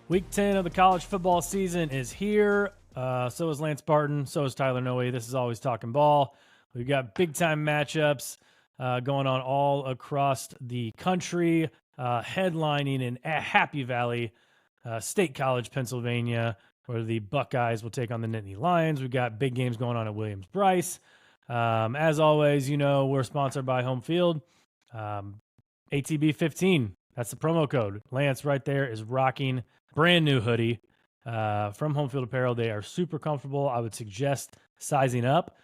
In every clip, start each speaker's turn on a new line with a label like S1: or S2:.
S1: Week 10 of the college football season is here. So is Lance Barton. So is Tyler Noe. This is Always Talking Ball. We've got big-time matchups going on all across the country, headlining in Happy Valley, State College, Pennsylvania, where the Buckeyes will take on the Nittany Lions. We've got big games going on at Williams-Brice. As always, we're sponsored by Home Field. ATB15, that's the promo code. Lance right there is rocking brand new hoodie from Home Field Apparel. They are super comfortable. I would suggest sizing up,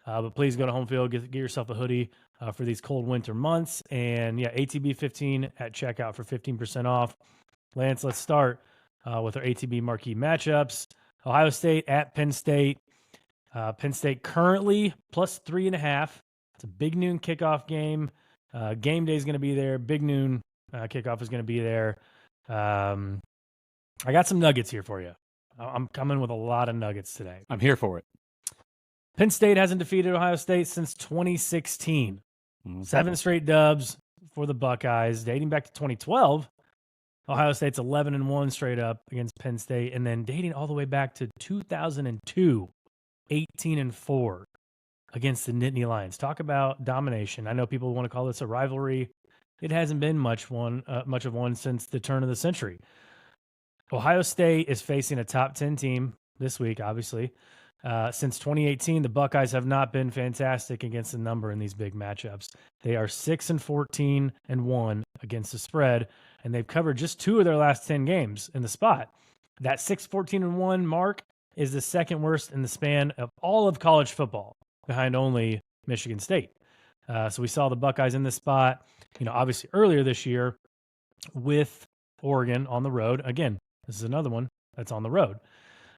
S1: but please go to Home Field, get yourself a hoodie for these cold winter months. And yeah, ATB15 at checkout for 15% off. Lance, let's start with our ATB marquee matchups. Ohio State at Penn State. Penn State currently plus 3.5. It's a big noon kickoff game. Game day is going to be there. Big noon kickoff is going to be there. I got some nuggets here for you. I'm coming with a lot of nuggets today.
S2: I'm here for it.
S1: Penn State hasn't defeated Ohio State since 2016. 7 straight dubs for the Buckeyes, dating back to 2012. Ohio State's 11-1 straight up against Penn State, and then dating all the way back to 2002, 18-4 against the Nittany Lions. Talk about domination. I know people want to call this a rivalry. It hasn't been much of one since the turn of the century. Ohio State is facing a top 10 team this week, obviously. Since 2018, the Buckeyes have not been fantastic against the number in these big matchups. They are 6-14-1 against the spread, and they've covered just 2 of their last 10 games in the spot. That 6-14-1 mark is the second worst in the span of all of college football, behind only Michigan State. So we saw the Buckeyes in this spot, obviously earlier this year with Oregon on the road. Again, this is another one that's on the road.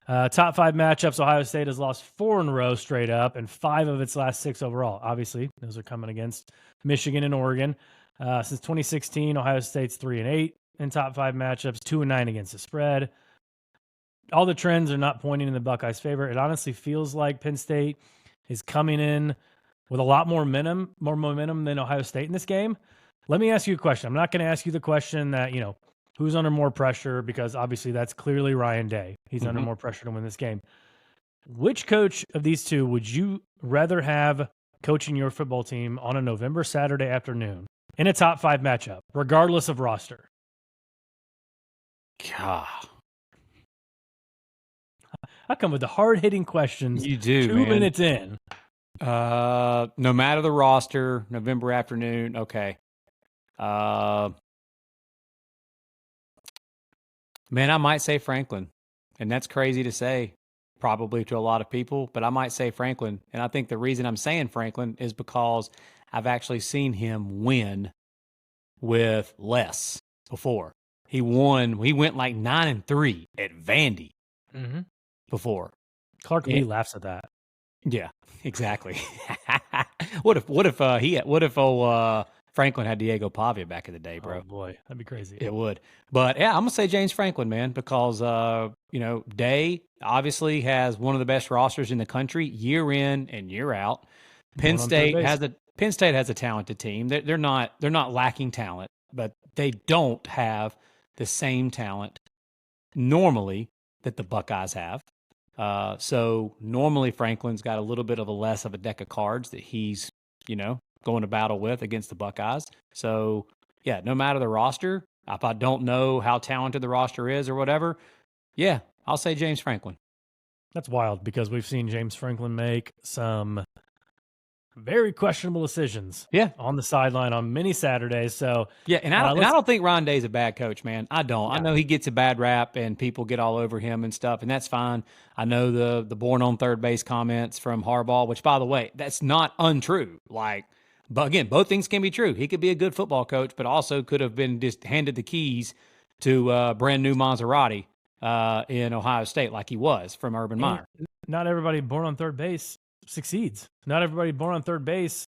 S1: Top 5 matchups, Ohio State has lost 4 in a row straight up and 5 of its last 6 overall. Obviously, those are coming against Michigan and Oregon. Since 2016, Ohio State's 3-8 in top 5 matchups, 2-9 against the spread. All the trends are not pointing in the Buckeyes' favor. It honestly feels like Penn State is coming in with a lot more momentum than Ohio State in this game. Let me ask you a question. I'm not going to ask you the question that, who's under more pressure, because obviously that's clearly Ryan Day. He's under more pressure to win this game. Which coach of these two would you rather have coaching your football team on a November Saturday afternoon in a top 5 matchup, regardless of roster?
S2: God.
S1: I come with the hard-hitting questions.
S2: You do,
S1: 2
S2: man.
S1: minutes in.
S2: No matter the roster, November afternoon, okay. Man, I might say Franklin, and that's crazy to say probably to a lot of people, but I might say Franklin. And I think the reason I'm saying Franklin is because I've actually seen him win with less before. He went like 9-3 at Vandy before.
S1: Clark Lee laughs at that.
S2: Yeah, exactly. What if Franklin had Diego Pavia back in the day, bro?
S1: Oh boy, that'd be crazy.
S2: It would. But yeah, I'm gonna say James Franklin, man, because Day obviously has one of the best rosters in the country year in and year out. Penn State has a talented team. They're not lacking talent, but they don't have the same talent normally that the Buckeyes have. So normally Franklin's got a little bit of a less of a deck of cards that he's, going to battle with against the Buckeyes. So yeah, no matter the roster, if I don't know how talented the roster is or whatever, yeah, I'll say James Franklin.
S1: That's wild because we've seen James Franklin make some very questionable decisions on the sideline on many Saturdays. So
S2: yeah, and I don't think Ron Day's a bad coach, man. I don't. Yeah. I know he gets a bad rap and people get all over him and stuff, and that's fine. I know the born on third base comments from Harbaugh, which by the way, that's not untrue. But again, both things can be true. He could be a good football coach, but also could have been just handed the keys to a brand new Maserati in Ohio State like he was from Urban Meyer.
S1: Not everybody born on third base succeeds. Not everybody born on third base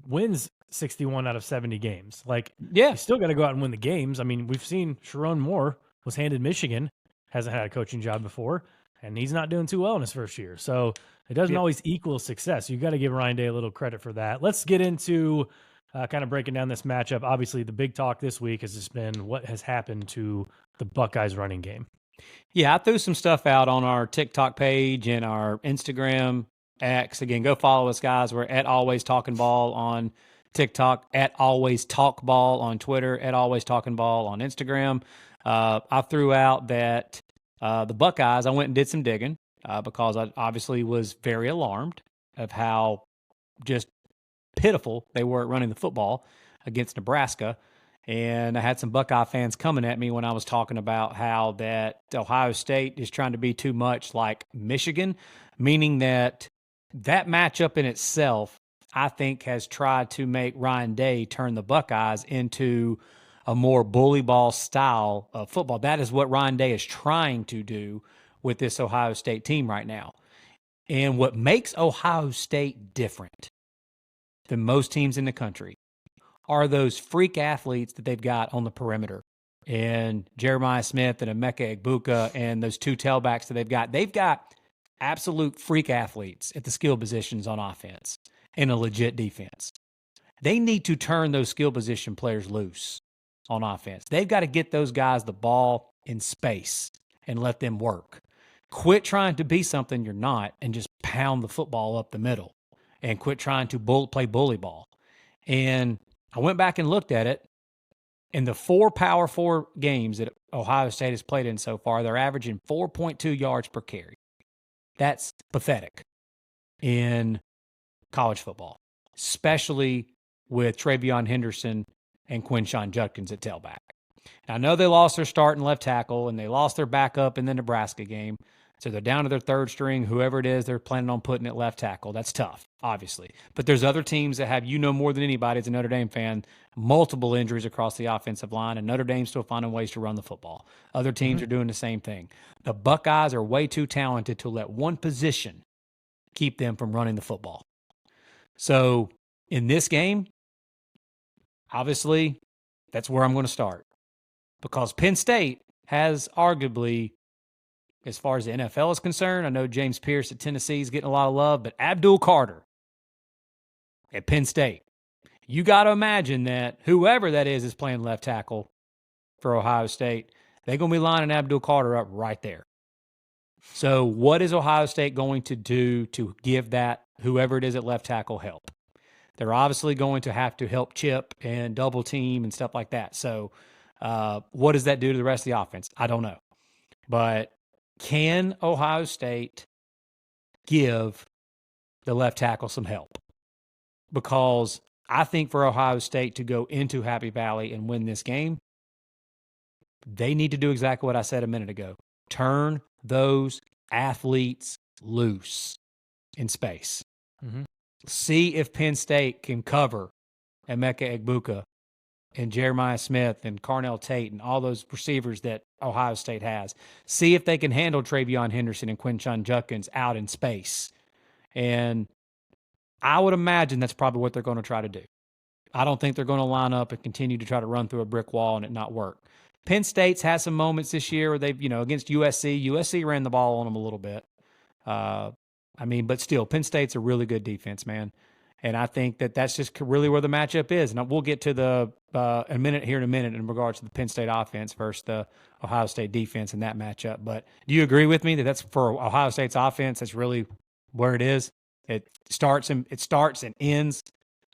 S1: wins 61 out of 70 games. You still got to go out and win the games. I mean, we've seen Sharon Moore was handed Michigan, hasn't had a coaching job before, and he's not doing too well in his first year. So it doesn't always equal success. You got to give Ryan Day a little credit for that. Let's get into kind of breaking down this matchup. Obviously, the big talk this week has just been what has happened to the Buckeyes running game.
S2: Yeah, I threw some stuff out on our TikTok page and our Instagram X. Again, go follow us, guys. We're at AlwaysTalkinBall on TikTok, at AlwaysTalkBall on Twitter, at AlwaysTalkinBall on Instagram. I threw out that the Buckeyes, I went and did some digging because I obviously was very alarmed of how just pitiful they were at running the football against Nebraska. And I had some Buckeye fans coming at me when I was talking about how that Ohio State is trying to be too much like Michigan, meaning that matchup in itself, I think, has tried to make Ryan Day turn the Buckeyes into a more bully ball style of football. That is what Ryan Day is trying to do with this Ohio State team right now. And what makes Ohio State different than most teams in the country are those freak athletes that they've got on the perimeter. And Jeremiah Smith and Emeka Egbuka and those two tailbacks that they've got. They've got absolute freak athletes at the skill positions on offense and a legit defense. They need to turn those skill position players loose on offense. They've got to get those guys the ball in space and let them work. Quit trying to be something you're not and just pound the football up the middle and quit trying to play bully ball. And I went back and looked at it. In the 4 Power 4 games that Ohio State has played in so far, they're averaging 4.2 yards per carry. That's pathetic in college football, especially with Travion Henderson and Quinshon Judkins at tailback. Now, I know they lost their starting left tackle and they lost their backup in the Nebraska game. So they're down to their third string, whoever it is they're planning on putting at left tackle. That's tough, obviously. But there's other teams that have, more than anybody as a Notre Dame fan, multiple injuries across the offensive line, and Notre Dame's still finding ways to run the football. Other teams are doing the same thing. The Buckeyes are way too talented to let one position keep them from running the football. So in this game, obviously, that's where I'm going to start. Because Penn State has arguably, as far as the NFL is concerned, I know James Pierce at Tennessee is getting a lot of love, but Abdul Carter at Penn State, you got to imagine that whoever that is playing left tackle for Ohio State, they're going to be lining Abdul Carter up right there. So what is Ohio State going to do to give that, whoever it is at left tackle, help? They're obviously going to have to help chip and double team and stuff like that. So what does that do to the rest of the offense? I don't know. But can Ohio State give the left tackle some help? Because I think for Ohio State to go into Happy Valley and win this game, they need to do exactly what I said a minute ago. Turn those athletes loose in space. Mm-hmm. See if Penn State can cover Emeka Egbuka and Jeremiah Smith and Carnell Tate and all those receivers that Ohio State has. See if they can handle Travion Henderson and Quinshon Judkins out in space. And I would imagine that's probably what they're going to try to do. I don't think they're going to line up and continue to try to run through a brick wall and it not work. Penn State's had some moments this year where they've, against USC. USC ran the ball on them a little bit. But still, Penn State's a really good defense, man. And I think that that's just really where the matchup is. And we'll get to the a minute in regards to the Penn State offense versus the Ohio State defense in that matchup. But do you agree with me that that's for Ohio State's offense? That's really where it is. It starts and ends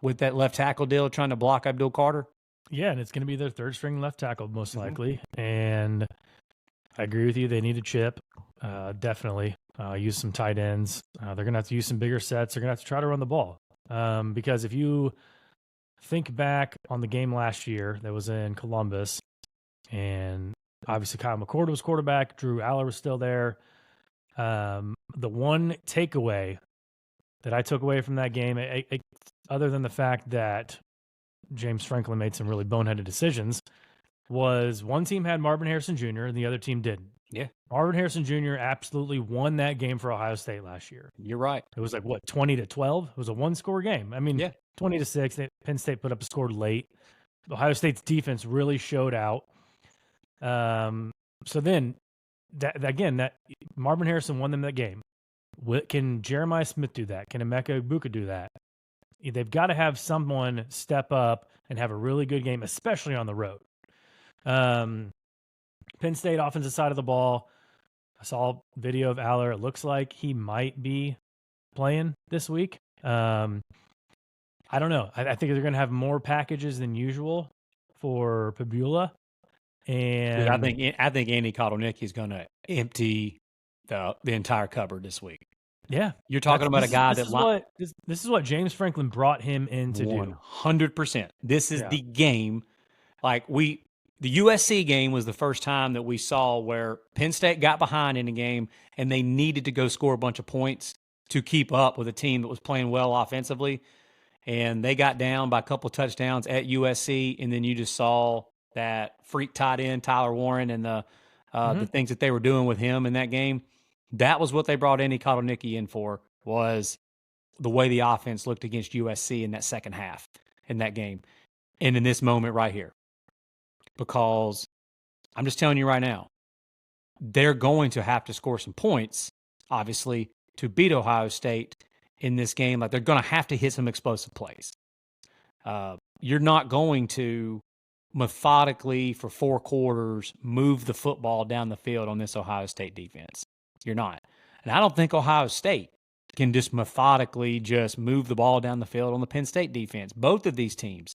S2: with that left tackle deal trying to block Abdul Carter.
S1: Yeah, and it's going to be their third string left tackle most likely. And I agree with you. They need a chip, definitely. Use some tight ends. They're going to have to use some bigger sets. They're going to have to try to run the ball. Because if you think back on the game last year that was in Columbus, and obviously Kyle McCord was quarterback, Drew Aller was still there. The one takeaway that I took away from that game, other than the fact that James Franklin made some really boneheaded decisions, was one team had Marvin Harrison Jr. and the other team didn't.
S2: Yeah.
S1: Marvin Harrison Jr. absolutely won that game for Ohio State last year.
S2: You're right.
S1: It was 20-12? It was a one-score game. 20-6. Penn State put up a score late. Ohio State's defense really showed out. So then, that Marvin Harrison won them that game. Can Jeremiah Smith do that? Can Emeka Egbuka do that? They've got to have someone step up and have a really good game, especially on the road. Penn Penn State offensive side of the ball, I saw a video of Aller. It looks like he might be playing this week. I don't know. I think they're going to have more packages than usual for Pabula. And
S2: dude, I think Andy Kotelnicki is going to empty the entire cupboard this week.
S1: Yeah,
S2: you're talking about a guy
S1: this is what James Franklin brought him in to do.
S2: 100%. This is the game. Like the USC game was the first time that we saw where Penn State got behind in the game and they needed to go score a bunch of points to keep up with a team that was playing well offensively. And they got down by a couple of touchdowns at USC, and then you just saw that freak tight end Tyler Warren and the things that they were doing with him in that game. That was what they brought Andy Kotelnicki in for, was the way the offense looked against USC in that second half in that game. And in this moment right here. Because I'm just telling you right now, they're going to have to score some points, obviously, to beat Ohio State in this game. Like, they're going to have to hit some explosive plays. You're not going to methodically for 4 quarters move the football down the field on this Ohio State defense. You're not. And I don't think Ohio State can just methodically just move the ball down the field on the Penn State defense. Both of these teams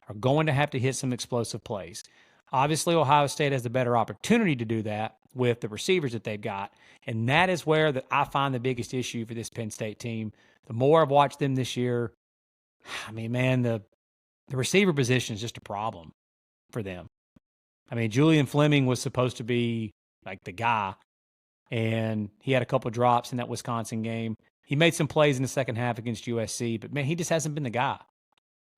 S2: are going to have to hit some explosive plays. Obviously, Ohio State has the better opportunity to do that with the receivers that they've got, and that is where I find the biggest issue for this Penn State team. The more I've watched them this year, I mean, man, the receiver position is just a problem for them. I mean, Julian Fleming was supposed to be like the guy, and he had a couple of drops in that Wisconsin game. He made some plays in the second half against USC, but man, he just hasn't been the guy.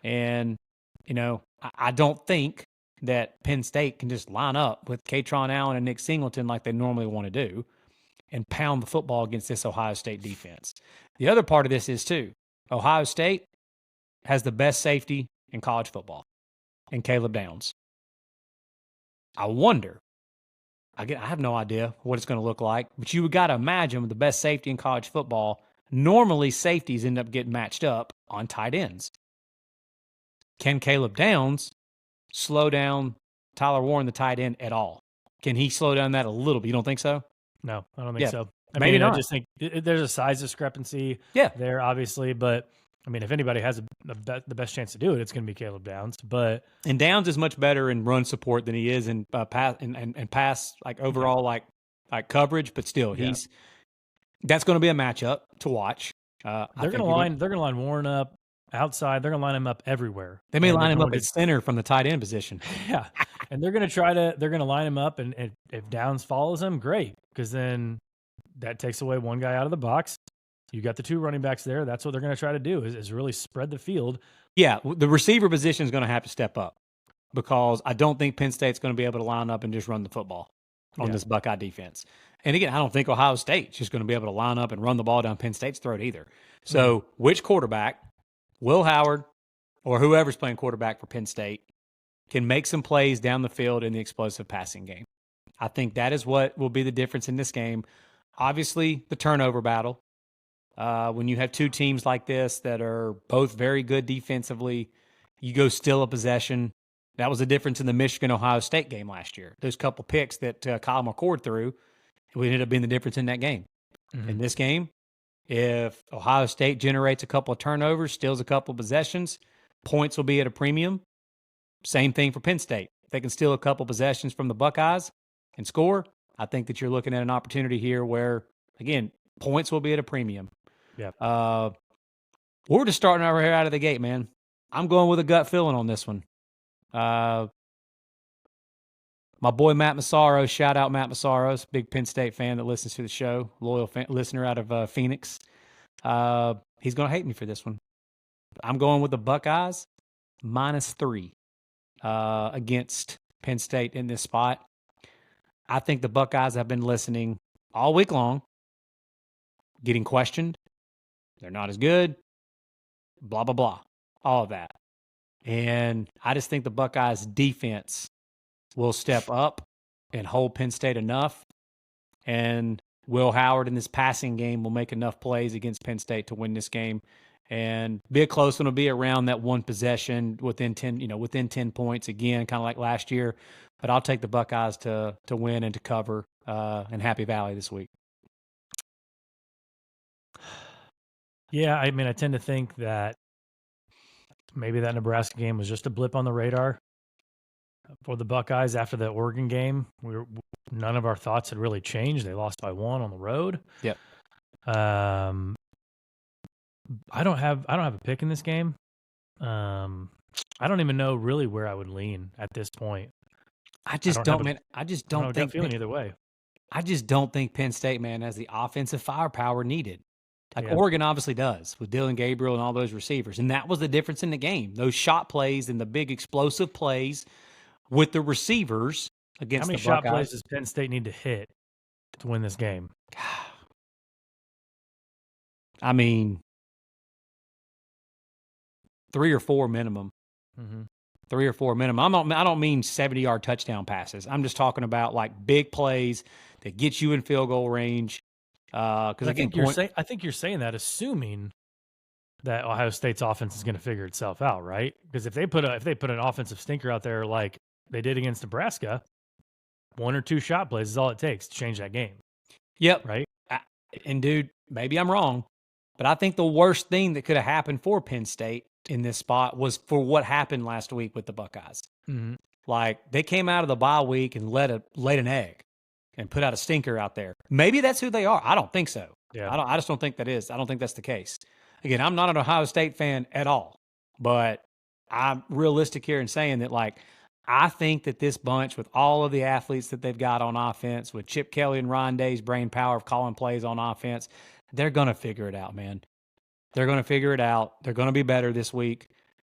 S2: And, you know, I don't think that Penn State can just line up with Katron Allen and Nick Singleton like they normally want to do and pound the football against this Ohio State defense. The other part of this is, too, Ohio State has the best safety in college football, in Caleb Downs. I wonder, I have no idea what it's going to look like, but you got to imagine with the best safety in college football, normally safeties end up getting matched up on tight ends. Can Caleb Downs slow down Tyler Warren, the tight end, at all? Can he slow down that a little bit? You don't think so?
S1: No, I don't think so.
S2: Maybe not.
S1: I just think there's a size discrepancy there, obviously. But, I mean, if anybody has the best chance to do it, it's going to be Caleb Downs.
S2: And Downs is much better in run support than he is in pass, like overall, like coverage. But still, that's going to be a matchup to watch.
S1: They're going to line Warren up outside. They're going to line him up everywhere.
S2: They may line him up at center from the tight end position.
S1: Yeah. And they're going to line him up. And if Downs follows him, great. Because then that takes away one guy out of the box. You got the 2 running backs there. That's what they're going to try to do is really spread the field.
S2: Yeah. The receiver position is going to have to step up because I don't think Penn State's going to be able to line up and just run the football on this Buckeye defense. And again, I don't think Ohio State's just going to be able to line up and run the ball down Penn State's throat either. So which quarterback, Will Howard or whoever's playing quarterback for Penn State, can make some plays down the field in the explosive passing game? I think that is what will be the difference in this game. Obviously, the turnover battle. When you have 2 teams like this that are both very good defensively, you go steal a possession. That was the difference in the Michigan-Ohio State game last year. Those couple picks that Kyle McCord threw, it ended up being the difference in that game. In this game, if Ohio State generates a couple of turnovers, steals a couple of possessions, points will be at a premium. Same thing for Penn State. If they can steal a couple of possessions from the Buckeyes and score, I think that you're looking at an opportunity here where, again, points will be at a premium.
S1: Yeah.
S2: We're just starting our hair out of the gate, man. I'm going with a gut feeling on this one. My boy Matt Massaros, shout out Matt Massaros, big Penn State fan that listens to the show, loyal listener out of Phoenix. He's going to hate me for this one. I'm going with the Buckeyes -3 against Penn State in this spot. I think the Buckeyes have been listening all week long, getting questioned. They're not as good, blah, blah, blah, all of that. And I just think the Buckeyes defense will step up and hold Penn State enough. And Will Howard in this passing game will make enough plays against Penn State to win this game. And be a close one. Will be around that one possession within 10 points again, kind of like last year. but I'll take the Buckeyes to win and to cover in Happy Valley this week.
S1: Yeah, I mean, I tend to think that maybe that Nebraska game was just a blip on the radar for the Buckeyes after the Oregon game. None of our thoughts had really changed. They lost by 1 on the road.
S2: Yep.
S1: I don't have a pick in this game. I don't even know really where I would lean at this point.
S2: I just don't think
S1: feeling either way.
S2: I just don't think Penn State, man, has the offensive firepower needed. Like Oregon obviously does with Dylan Gabriel and all those receivers. And that was the difference in the game. Those shot plays and the big explosive plays with the receivers against the Buckeyes.
S1: How many shot plays does Penn State need to hit to win this game?
S2: I mean, 3 or 4 minimum.
S1: Mm-hmm.
S2: 3 or 4 minimum. I don't mean 70-yard touchdown passes. I'm just talking about like big plays that get you in field goal range. Because
S1: I think you're saying that assuming that Ohio State's offense is going to figure itself out, right? Because if they put an offensive stinker out there like they did against Nebraska, 1 or 2 shot plays is all it takes to change that game.
S2: Yep.
S1: Right.
S2: And dude, maybe I'm wrong, but I think the worst thing that could have happened for Penn State in this spot was for what happened last week with the Buckeyes.
S1: Mm-hmm.
S2: Like they came out of the bye week and laid an egg and put out a stinker out there. Maybe that's who they are. I don't think so.
S1: Yeah.
S2: I just don't think that is. I don't think that's the case. Again, I'm not an Ohio State fan at all, but I'm realistic here in saying that, like, I think that this bunch, with all of the athletes that they've got on offense, with Chip Kelly and Ryan Day's brain power of calling plays on offense, they're going to figure it out, man. They're going to figure it out. They're going to be better this week.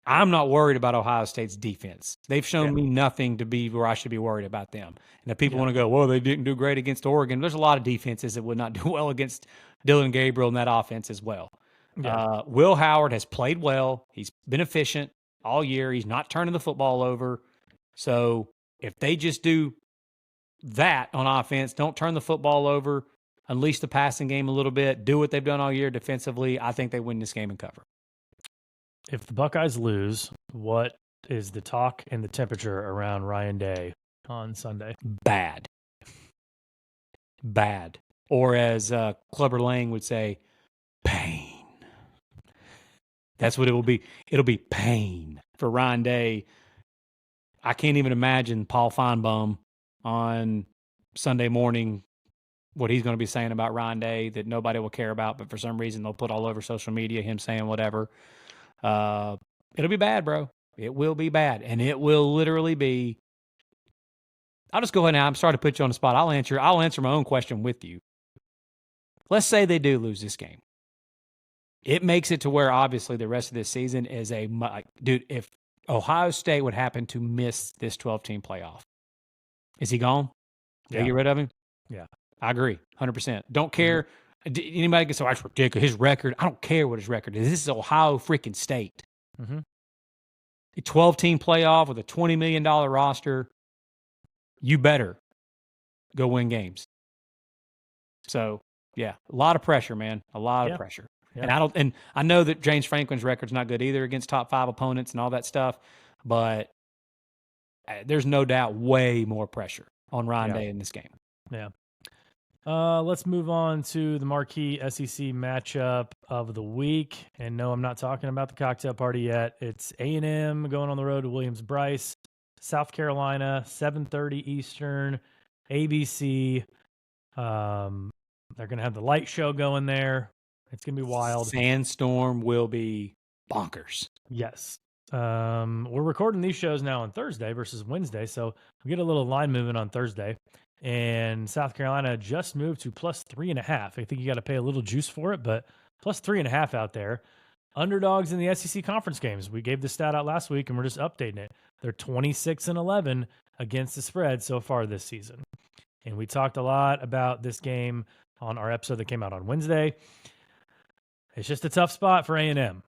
S2: I'm not worried about Ohio State's defense. They've shown me nothing to be where I should be worried about them. And if people want to go, well, they didn't do great against Oregon, there's a lot of defenses that would not do well against Dylan Gabriel and that offense as well. Yeah. Will Howard has played well. He's been efficient all year. He's not turning the football over. So if they just do that on offense, don't turn the football over, unleash the passing game a little bit, do what they've done all year defensively, I think they win this game and cover.
S1: If the Buckeyes lose, what is the talk and the temperature around Ryan Day on Sunday?
S2: Bad. Or as Clubber Lang would say, pain. That's what it will be. It'll be pain for Ryan Day. I can't even imagine Paul Feinbaum on Sunday morning, what he's going to be saying about Ryan Day that nobody will care about, but for some reason they'll put all over social media him saying whatever. It'll be bad, bro. It will be bad. And it will literally be. I'll just go ahead now. I'm sorry to put you on the spot. I'll answer my own question with you. Let's say they do lose this game. It makes it to where obviously the rest of this season is dude, if Ohio State would happen to miss this 12-team playoff, is he gone? Yeah. They get rid of him?
S1: Yeah.
S2: I agree. 100%. Don't care. Anybody can say, that's ridiculous. His record, I don't care what his record is. This is Ohio freaking State.
S1: Mm-hmm.
S2: A 12-team playoff with a $20 million roster, you better go win games. So, yeah, a lot of pressure, man. A lot of pressure. Yeah. And I know that James Franklin's record's not good either against top 5 opponents and all that stuff, but there's no doubt way more pressure on Ryan Day in this game.
S1: Yeah. Let's move on to the marquee SEC matchup of the week. And no, I'm not talking about the cocktail party yet. It's A&M going on the road to Williams-Brice, South Carolina, 7:30 Eastern, ABC. They're going to have the light show going there. It's going to be wild.
S2: Sandstorm will be bonkers.
S1: Yes. We're recording these shows now on Thursday versus Wednesday, so we get a little line movement on Thursday. And South Carolina just moved to +3.5. I think you got to pay a little juice for it, but +3.5 out there. Underdogs in the SEC conference games. We gave the stat out last week, and we're just updating it. They're 26-11 against the spread so far this season. And we talked a lot about this game on our episode that came out on Wednesday. It's just a tough spot for A&M.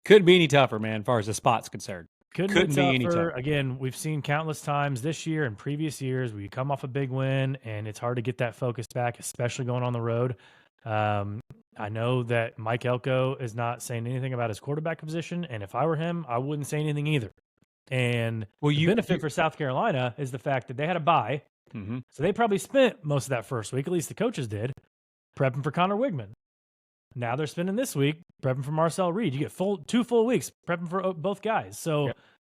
S2: Couldn't be any tougher, man, as far as the spot's concerned.
S1: Couldn't be any tougher. Again, we've seen countless times this year and previous years where you come off a big win and it's hard to get that focus back, especially going on the road. I know that Mike Elko is not saying anything about his quarterback position, and if I were him, I wouldn't say anything either. And the benefit for South Carolina is the fact that they had a bye.
S2: Mm-hmm.
S1: So they probably spent most of that first week, at least the coaches did, prepping for Connor Wigman. Now they're spending this week prepping for Marcel Reed. You get 2 full weeks prepping for both guys. So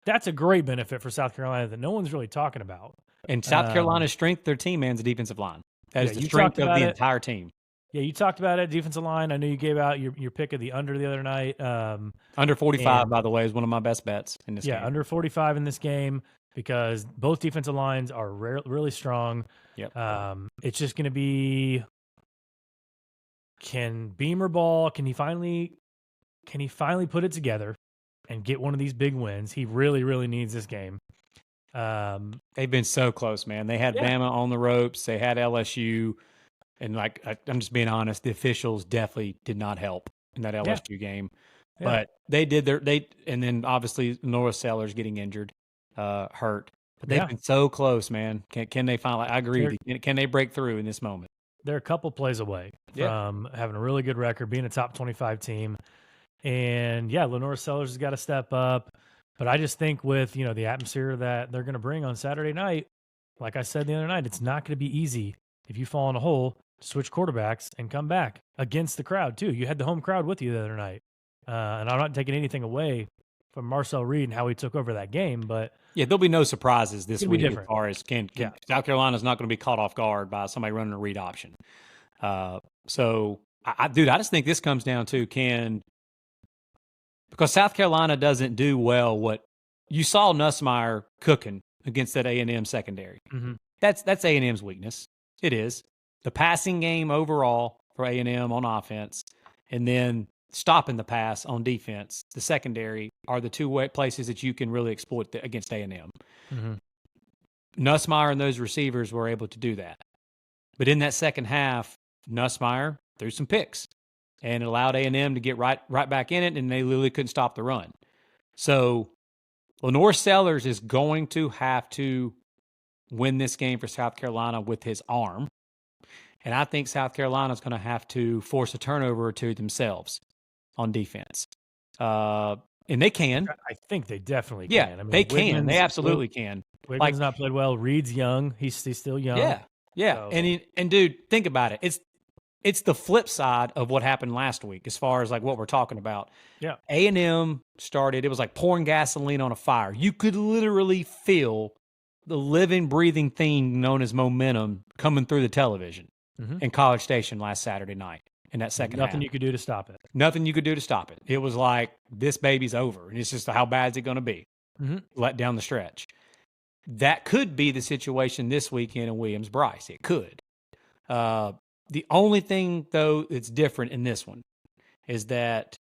S1: that's a great benefit for South Carolina that no one's really talking about.
S2: And South Carolina's strength, their team, man, is the defensive line. That is the strength of the entire team.
S1: Yeah, you talked about it, defensive line. I know you gave out your pick of the under the other night.
S2: Under 45, by the way, is one of my best bets in this game.
S1: Yeah, under 45 in this game because both defensive lines are really strong.
S2: Yep.
S1: It's just going to be, can Beamer ball, can he finally put it together and get one of these big wins? He really, really needs this game.
S2: They've been so close, man. They had Bama on the ropes. They had LSU. And I'm just being honest, the officials definitely did not help in that LSU game. Yeah. But they did and then obviously Norris Sellers getting injured, hurt. But they've been so close, man. Can they finally? I agree with you. Can they break through in this moment?
S1: They're a couple plays away from having a really good record, being a top 25 team. And Lenore Sellers has got to step up. But I just think with the atmosphere that they're going to bring on Saturday night, like I said the other night, it's not going to be easy if you fall in a hole. Switch quarterbacks and come back against the crowd too. You had the home crowd with you the other night, and I'm not taking anything away from Marcel Reed and how he took over that game. But
S2: there'll be no surprises this week as far as South Carolina's not going to be caught off guard by somebody running a read option. So I just think this comes down to because South Carolina doesn't do well what you saw Nussmeier cooking against that A&M secondary.
S1: Mm-hmm.
S2: That's A&M's weakness. It is. The passing game overall for A&M on offense, and then stopping the pass on defense, the secondary, are the two places that you can really exploit against A&M.
S1: Mm-hmm.
S2: Nussmeier and those receivers were able to do that. But in that second half, Nussmeier threw some picks, and it allowed A&M to get right back in it, and they literally couldn't stop the run. So Lenore Sellers is going to have to win this game for South Carolina with his arm. And I think South Carolina is going to have to force a turnover or two themselves on defense. And they can.
S1: I think they definitely
S2: can.
S1: I mean,
S2: they can. They absolutely can.
S1: Wigman's not played well. Reed's young. He's still young.
S2: Yeah. So. And dude, think about it. It's the flip side of what happened last week as far as what we're talking about.
S1: Yeah.
S2: A&M started, it was like pouring gasoline on a fire. You could literally feel the living, breathing thing known as momentum coming through the television.
S1: Mm-hmm.
S2: In College Station last Saturday night in that second half.
S1: Nothing you could do to stop it.
S2: Nothing you could do to stop it. It was like, this baby's over. And it's just how bad is it going to be?
S1: Mm-hmm.
S2: Let down the stretch. That could be the situation this weekend in Williams-Brice. It could. The only thing, though, that's different in this one is that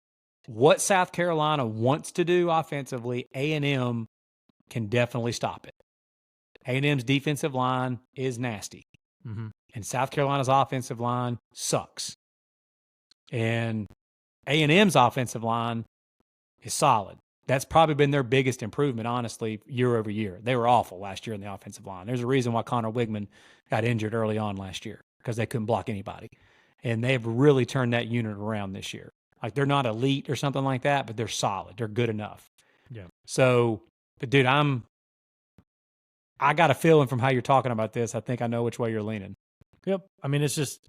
S2: what South Carolina wants to do offensively, A&M can definitely stop it. A&M's defensive line is nasty.
S1: Mm-hmm.
S2: And South Carolina's offensive line sucks. And A&M's offensive line is solid. That's probably been their biggest improvement, honestly, year over year. They were awful last year in the offensive line. There's a reason why Connor Wigman got injured early on last year, because they couldn't block anybody. And they've really turned that unit around this year. They're not elite or something like that, but they're solid. They're good enough.
S1: Yeah.
S2: So, but dude, I got a feeling from how you're talking about this, I think I know which way you're leaning.
S1: Yep. I mean, it's just,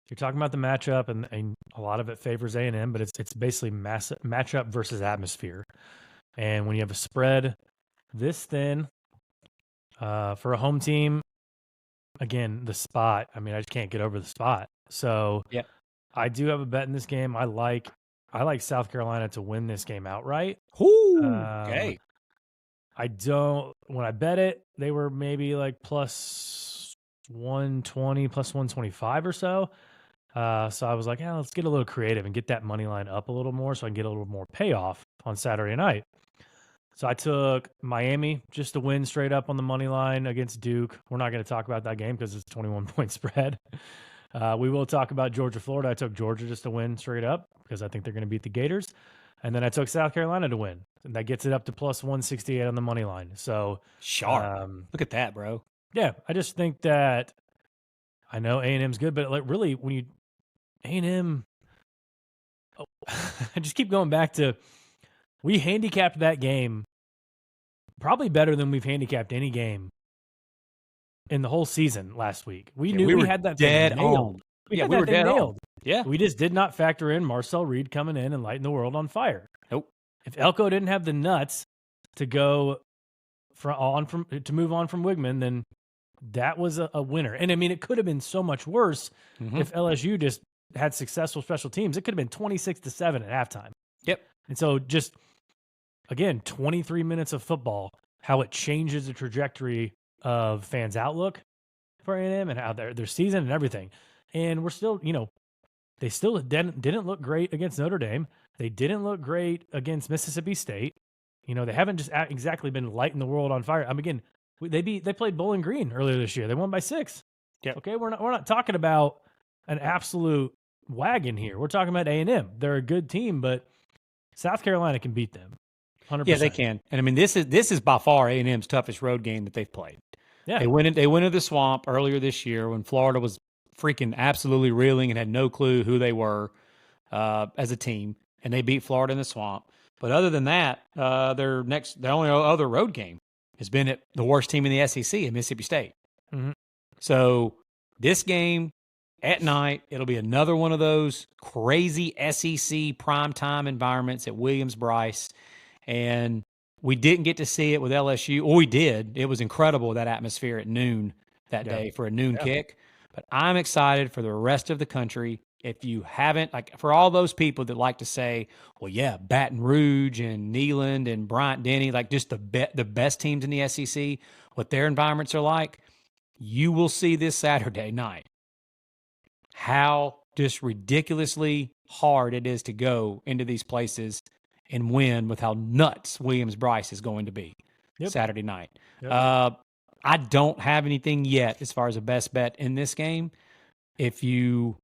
S1: you're talking about the matchup, and a lot of it favors A&M, but it's basically matchup versus atmosphere. And when you have a spread this thin for a home team, again, the spot, I mean, I just can't get over the spot. So I do have a bet in this game. I like South Carolina to win this game outright.
S2: Okay.
S1: When I bet it, they were maybe plus 120, plus 125 or so. So I was like, let's get a little creative and get that money line up a little more so I can get a little more payoff on Saturday night. So I took Miami just to win straight up on the money line against Duke. We're not going to talk about that game because it's a 21-point spread. We will talk about Georgia, Florida. I took Georgia just to win straight up because I think they're going to beat the Gators. And then I took South Carolina to win. And that gets it up to plus 168 on the money line. So
S2: sharp. Look at that, bro.
S1: Yeah, I just think that I know A&M's good, but really when you A&M, I just keep going back to we handicapped that game probably better than we've handicapped any game in the whole season last week. We knew we had that
S2: dead
S1: thing nailed.
S2: We were dead nailed. Yeah.
S1: We just did not factor in Marcel Reed coming in and lighting the world on fire.
S2: Nope.
S1: If Elko didn't have the nuts to go to move on from Wigman, then that was a winner. And I mean, it could have been so much worse if LSU just had successful special teams. It could have been 26-7 at halftime.
S2: Yep.
S1: And so just, again, 23 minutes of football, how it changes the trajectory of fans' outlook for A&M and how their season and everything. And we're still, they still didn't look great against Notre Dame. They didn't look great against Mississippi State. They haven't just exactly been lighting the world on fire. Again, they played Bowling Green earlier this year. They won by 6.
S2: Yep.
S1: Okay, we're not talking about an absolute wagon here. We're talking about A&M. They're a good team, but South Carolina can beat them. 100%.
S2: Yeah, they can. And I mean, this is by far A&M's toughest road game that they've played.
S1: Yeah,
S2: they went into the Swamp earlier this year when Florida was freaking absolutely reeling and had no clue who they were as a team, and they beat Florida in the Swamp. But other than that, their only other road game has been at the worst team in the SEC at Mississippi State.
S1: Mm-hmm.
S2: So this game at night, it'll be another one of those crazy SEC primetime environments at Williams-Brice. And we didn't get to see it with LSU. Or we did. It was incredible, that atmosphere at noon that day for a noon kick. But I'm excited for the rest of the country. If you haven't, for all those people that like to say, well, yeah, Baton Rouge and Neyland and Bryant-Denny, just the best teams in the SEC, what their environments are like, you will see this Saturday night how just ridiculously hard it is to go into these places and win with how nuts Williams-Brice is going to be Saturday night.
S1: Yep.
S2: I don't have anything yet as far as a best bet in this game. If you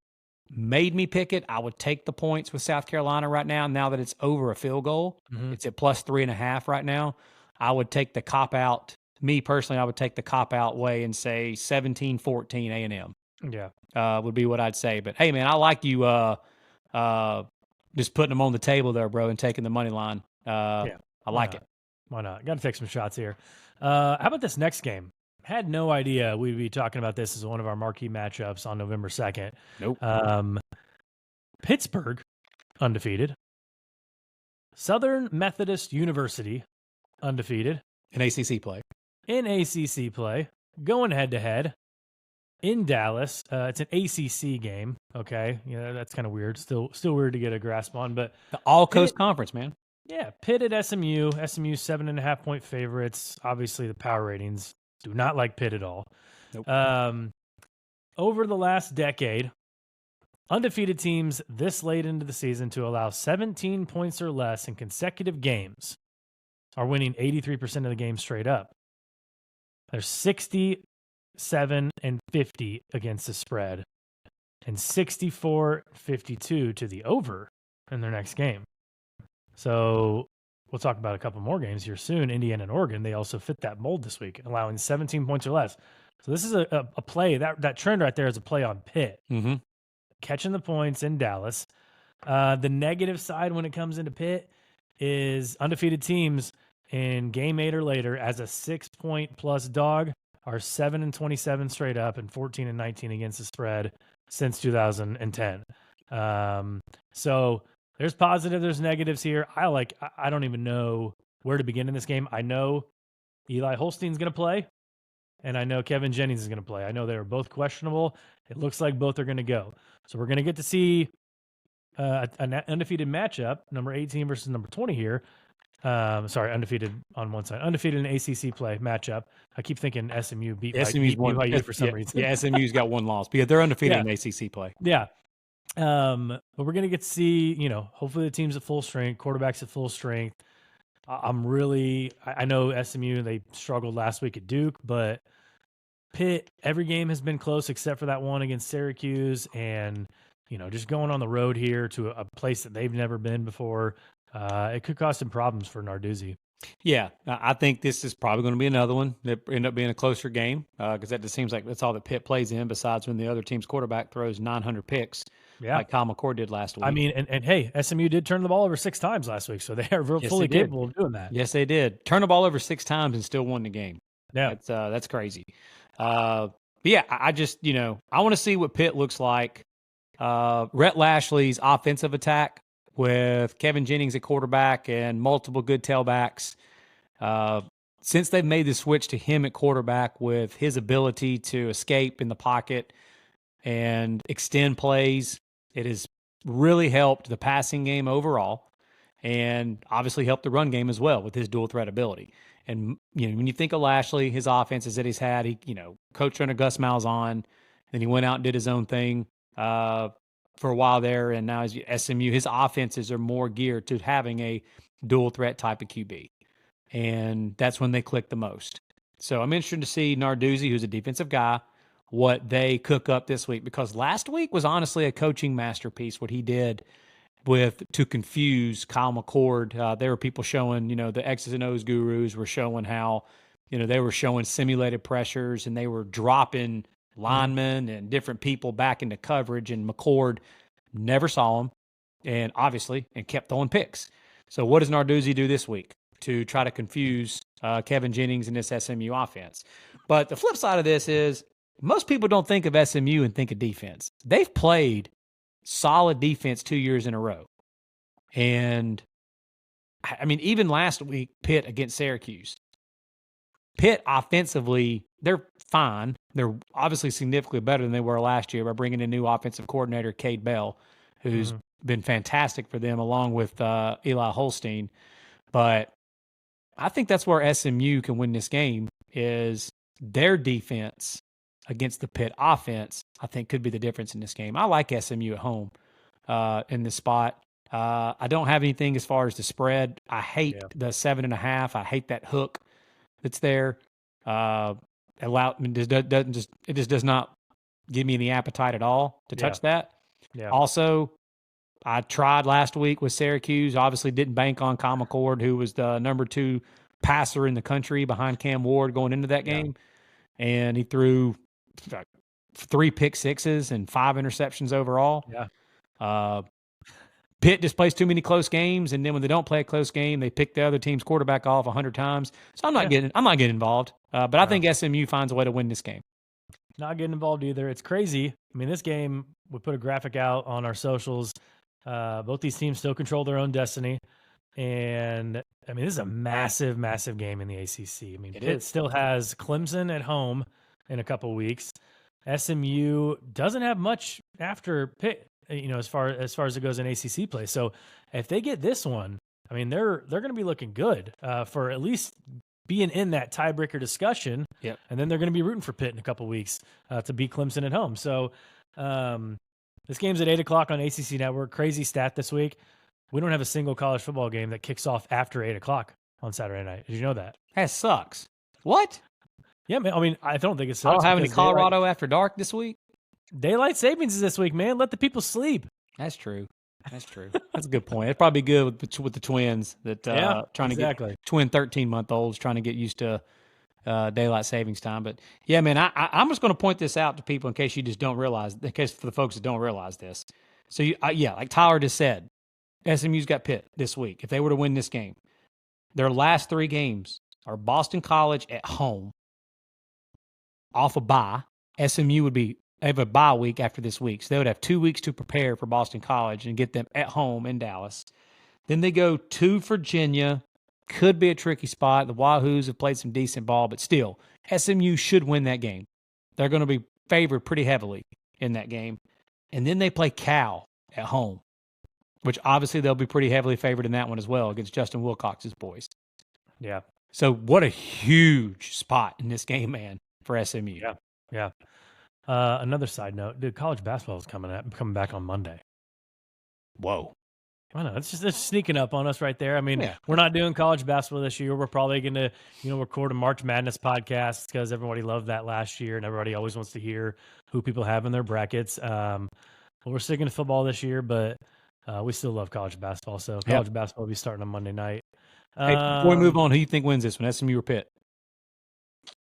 S2: made me pick it, I would take the points with South Carolina right now that it's over a field goal.
S1: Mm-hmm.
S2: It's at plus 3.5 right now. I would take the cop-out. Me, personally, I would take the cop-out way and say 17-14 A&M.
S1: Yeah.
S2: Would be what I'd say. But, hey, man, I like you just putting them on the table there, bro, and taking the money line. I like it.
S1: Why not? Got to take some shots here. How about this next game? Had no idea we'd be talking about this as one of our marquee matchups on November 2nd.
S2: Nope.
S1: Pittsburgh, undefeated. Southern Methodist University, undefeated.
S2: In ACC play.
S1: Going head-to-head in Dallas. It's an ACC game, okay? That's kind of weird. Still weird to get a grasp on. But
S2: the All-Coast Conference, man.
S1: Yeah, Pitt at SMU. SMU 7.5-point favorites. Obviously, the power ratings do not like Pitt at all.
S2: Nope.
S1: Over the last decade, undefeated teams this late into the season to allow 17 points or less in consecutive games are winning 83% of the games straight up. They're 67 and 50 against the spread and 64-52 to the over in their next game. So we'll talk about a couple more games here soon. Indiana and Oregon, they also fit that mold this week, allowing 17 points or less. So this is a play. That trend right there is a play on Pitt.
S2: Mm-hmm.
S1: Catching the points in Dallas. The negative side when it comes into Pitt is undefeated teams in game 8 or later as a 6-point plus dog are 7-27 straight up and 14-19 against the spread since 2010. So there's positive, there's negatives here. I don't even know where to begin in this game. I know Eli Holstein's going to play, and I know Kevin Jennings is going to play. I know they are both questionable. It looks like both are going to go. So we're going to get to see an undefeated matchup, number 18 versus number 20 here. Undefeated on one side. Undefeated in ACC play matchup. I keep thinking SMU beat BYU for some reason.
S2: Yeah, SMU's got one loss. But they're undefeated in ACC play.
S1: Yeah. But we're going to get to see, hopefully the team's at full strength, quarterbacks at full strength. I know SMU, they struggled last week at Duke, but Pitt, every game has been close except for that one against Syracuse. And, just going on the road here to a place that they've never been before, it could cause some problems for Narduzzi.
S2: Yeah, I think this is probably going to be another one that end up being a closer game because that just seems like that's all that Pitt plays in besides when the other team's quarterback throws 900 picks. like Kyle McCord did last week.
S1: I mean, and hey, SMU did turn the ball over 6 times last week, so they are fully capable of doing that.
S2: Yes, they did. Turn the ball over 6 times and still won the game.
S1: Yeah.
S2: That's crazy. But yeah, I just, I want to see what Pitt looks like. Rhett Lashley's offensive attack with Kevin Jennings at quarterback and multiple good tailbacks. Since they've made the switch to him at quarterback with his ability to escape in the pocket and extend plays, it has really helped the passing game overall and obviously helped the run game as well with his dual threat ability. And, when you think of Lashley, his offenses that he's had, he, coached under Gus Malzahn, then he went out and did his own thing for a while there, and now he's at SMU. His offenses are more geared to having a dual threat type of QB. And that's when they click the most. So I'm interested to see Narduzzi, who's a defensive guy, what they cook up this week, because last week was honestly a coaching masterpiece, what he did to confuse Kyle McCord. There were people showing, the X's and O's gurus were showing how, they were showing simulated pressures and they were dropping linemen and different people back into coverage, and McCord never saw them and kept throwing picks. So what does Narduzzi do this week to try to confuse Kevin Jennings and this SMU offense? But the flip side of this is most people don't think of SMU and think of defense. They've played solid defense 2 years in a row. And I mean, even last week, Pitt against Syracuse. Pitt offensively, they're fine. They're obviously significantly better than they were last year by bringing in new offensive coordinator Cade Bell, who's been fantastic for them, along with Eli Holstein. But I think that's where SMU can win this game, is their defense against the Pitt offense, I think could be the difference in this game. I like SMU at home in this spot. I don't have anything as far as the spread. I hate the 7.5. I hate that hook that's there. It just does not give me any appetite at all to touch that. Yeah. Also, I tried last week with Syracuse. Obviously, didn't bank on Kyle McCord, who was the number 2 passer in the country behind Cam Ward going into that game, and he threw 3 pick-sixes and 5 interceptions overall. Yeah. Pitt just plays too many close games, and then when they don't play a close game, they pick the other team's quarterback off 100 times. So I'm not getting involved. But I think SMU finds a way to win this game.
S1: Not getting involved either. It's crazy. I mean, this game, we put a graphic out on our socials. Both these teams still control their own destiny. And, I mean, this is a massive, massive game in the ACC. I mean, Pitt still has Clemson at home in a couple weeks. SMU doesn't have much after Pitt, as far as it goes in ACC play. So if they get this one, I mean, they're going to be looking good for at least being in that tiebreaker discussion. Yep. And then they're going to be rooting for Pitt in a couple weeks to beat Clemson at home. So this game's at 8:00 on ACC Network. Crazy stat this week. We don't have a single college football game that kicks off after 8:00 on Saturday night. Did you know that?
S2: That sucks. What?
S1: Yeah, man. I mean, I don't think it sucks.
S2: I don't have any Colorado after dark this week.
S1: Daylight savings is this week, man. Let the people sleep.
S2: That's true. That's a good point. It's probably good with the twins that trying to get twin 13-month-olds trying to get used to daylight savings time. But yeah, man, I'm just going to point this out to people in case you just don't realize. In case for the folks that don't realize this. So like Tyler just said, SMU's got Pitt this week. If they were to win this game, their last 3 games are Boston College at home, off a bye. SMU would have a bye week after this week. So they would have 2 weeks to prepare for Boston College and get them at home in Dallas. Then they go to Virginia. Could be a tricky spot. The Wahoos have played some decent ball, but still, SMU should win that game. They're going to be favored pretty heavily in that game. And then they play Cal at home, which obviously they'll be pretty heavily favored in that one as well against Justin Wilcox's boys. Yeah. So what a huge spot in this game, man, for SMU.
S1: Yeah. Another side note, dude, college basketball is coming back on Monday.
S2: Whoa.
S1: I know, it's sneaking up on us right there. I mean, we're not doing college basketball this year. We're probably going to, record a March Madness podcast because everybody loved that last year and everybody always wants to hear who people have in their brackets. Well, we're sticking to football this year, but we still love college basketball. So college basketball will be starting on Monday night.
S2: Hey, before we move on, who do you think wins this one, SMU or Pitt?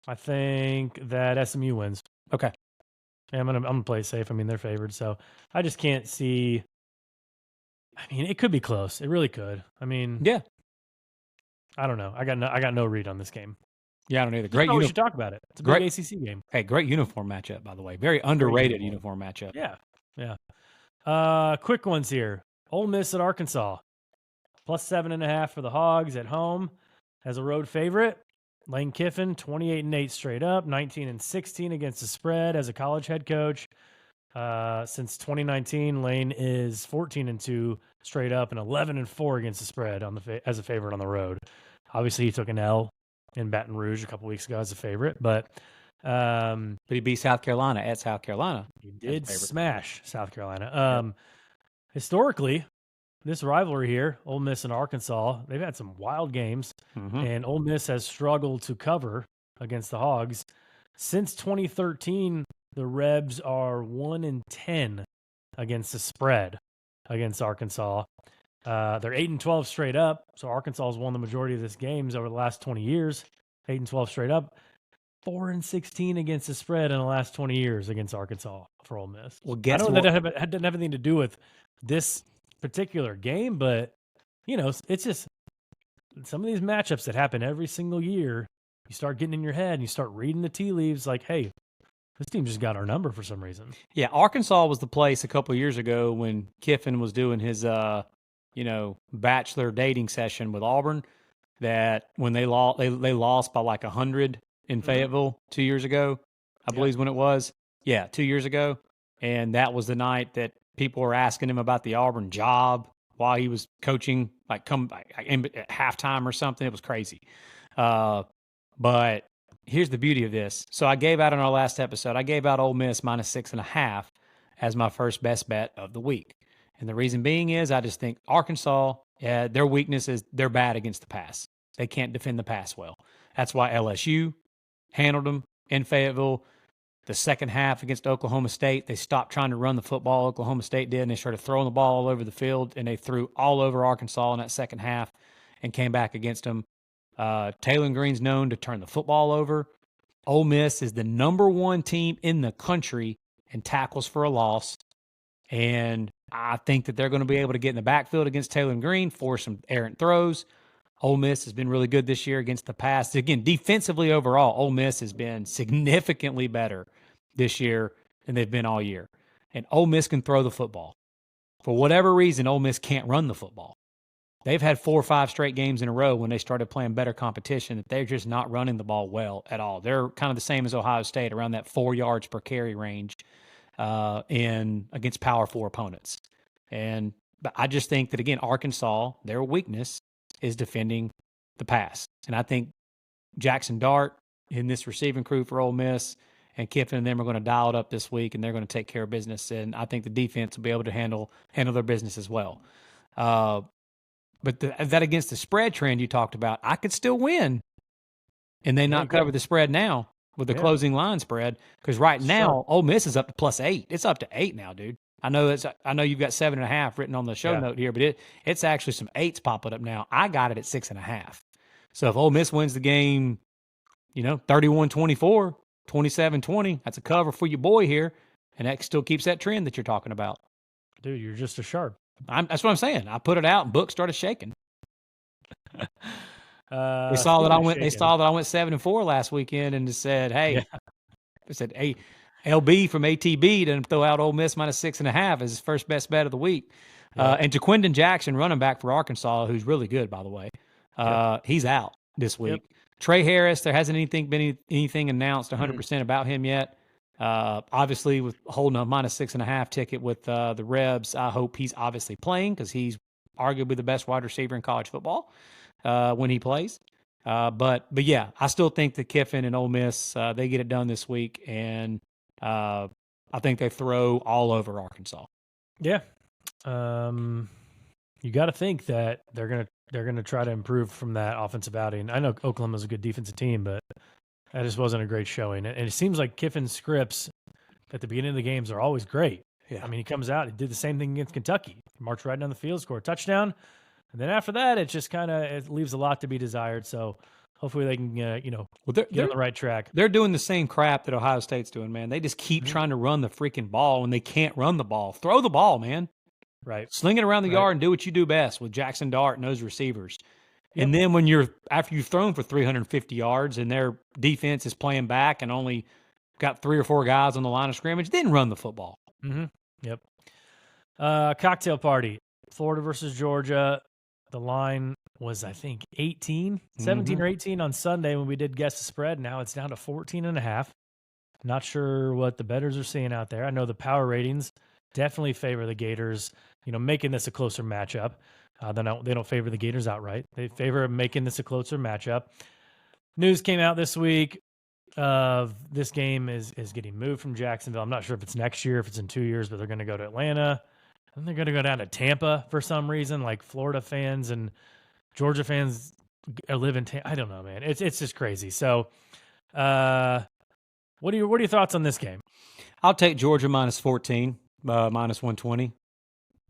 S1: I think that SMU wins.
S2: Okay.
S1: Yeah, I'm gonna play safe. I mean, they're favored, so I just can't see. I mean, it could be close. It really could. I mean,
S2: Yeah.
S1: I don't know. I got no read on this game.
S2: Yeah, I don't either.
S1: Great. We should talk about it. It's a big ACC game.
S2: Hey, great uniform matchup, by the way. Very underrated uniform matchup.
S1: Yeah. Quick ones here. Ole Miss at Arkansas. +7.5 for the Hogs at home as a road favorite. Lane Kiffin, 28-8 straight up, 19-16 against the spread as a college head coach. Since 2019, Lane is 14-2 straight up and 11-4 against the spread as a favorite on the road. Obviously, he took an L in Baton Rouge a couple weeks ago as a favorite, but
S2: he beat South Carolina at South Carolina.
S1: He did smash South Carolina. Historically, this rivalry here, Ole Miss and Arkansas, they've had some wild games, and Ole Miss has struggled to cover against the Hogs. Since 2013, the Rebs are 1-10 against the spread against Arkansas. They're 8-12 straight up, so Arkansas has won the majority of these games over the last 20 years. 8-12 straight up. 4-16 against the spread in the last 20 years against Arkansas for Ole Miss.
S2: Well, guess
S1: I know
S2: what?
S1: that didn't have anything to do with this particular game, but it's just some of these matchups that happen every single year. You start getting in your head and you start reading the tea leaves like, hey, this team just got our number for some reason.
S2: Yeah, Arkansas was the place a couple of years ago when Kiffin was doing his bachelor dating session with Auburn, that when they lost by like 100 in Fayetteville 2 years ago, I believe is when it was. Yeah, 2 years ago. And that was the night that people were asking him about the Auburn job while he was coaching, at halftime or something. It was crazy. But here's the beauty of this. So I gave out on our last episode, I gave out Ole Miss -6.5 as my first best bet of the week. And the reason being is I just think Arkansas, their weakness is they're bad against the pass. They can't defend the pass well. That's why LSU handled them in Fayetteville. The second half against Oklahoma State, they stopped trying to run the football. Oklahoma State did, and they started throwing the ball all over the field, and they threw all over Arkansas in that second half and came back against them. Taylor Green's known to turn the football over. Ole Miss is the number one team in the country in tackles for a loss, and I think that they're going to be able to get in the backfield against Taylor Green, force some errant throws. Ole Miss has been really good this year against the pass. Again, defensively overall, Ole Miss has been significantly better this year than they've been all year. And Ole Miss can throw the football. For whatever reason, Ole Miss can't run the football. They've had 4 or 5 straight games in a row when they started playing better competition that they're just not running the ball well at all. They're kind of the same as Ohio State, around that 4 yards per carry range against Power 4 opponents. But I just think that, again, Arkansas, their weakness is defending the pass. And I think Jackson Dart in this receiving crew for Ole Miss and Kiffin and them are going to dial it up this week, and they're going to take care of business. And I think the defense will be able to handle their business as well. But that against the spread trend you talked about, I could still win and they not cover the spread now with the closing line spread, because right now Ole Miss is up to +8. It's up to 8 now, dude. I know you've got 7.5 written on the show note here, but it's actually some 8s popping up now. I got it at 6.5. So if Ole Miss wins the game, 31-24, 27-20, that's a cover for your boy here, and that still keeps that trend that you're talking about.
S1: Dude, you're just a sharp.
S2: That's what I'm saying. I put it out, and books started shaking. They saw that I went 7-4 last weekend, and just said, "Hey," I said, "Hey, LB from ATB didn't throw out Ole Miss -6.5 as his first best bet of the week." And Jaquindon Jackson, running back for Arkansas, who's really good, by the way, he's out this week. Trey Harris, there hasn't been anything announced 100% about him yet. Obviously, with holding a -6.5 ticket with the Rebs, I hope he's obviously playing, because he's arguably the best wide receiver in college football when he plays. But yeah, I still think that Kiffin and Ole Miss, they get it done this week, and I think they throw all over Arkansas.
S1: Yeah. You got to think that they're gonna try to improve from that offensive outing. I know Oklahoma's a good defensive team, but that just wasn't a great showing. And it seems like Kiffin's scripts at the beginning of the games are always great.
S2: Yeah.
S1: I mean, he comes out, he did the same thing against Kentucky, marched right down the field, scored a touchdown, and then after that, it just it leaves a lot to be desired. So hopefully they can, get on the right track.
S2: They're doing the same crap that Ohio State's doing, man. They just keep trying to run the freaking ball when they can't run the ball. Throw the ball, man.
S1: Right.
S2: Sling it around the yard and do what you do best with Jackson Dart and those receivers. Yep. And then after you've thrown for 350 yards and their defense is playing back and only got 3 or 4 guys on the line of scrimmage, then run the football.
S1: Mm-hmm. Yep. Cocktail party, Florida versus Georgia. The line was, I think, 17 or 18 on Sunday when we did guess the spread. Now it's down to 14.5. Not sure what the bettors are seeing out there. I know the power ratings definitely favor the Gators, making this a closer matchup. They don't favor the Gators outright. They favor making this a closer matchup. News came out this week of this game is getting moved from Jacksonville. I'm not sure if it's next year, if it's in 2 years, but they're going to go to Atlanta. And they're going to go down to Tampa for some reason. Like Florida fans and Georgia fans live in Tampa. I don't know, man. It's just crazy. So, what are your thoughts on this game?
S2: I'll take Georgia minus 14, minus 120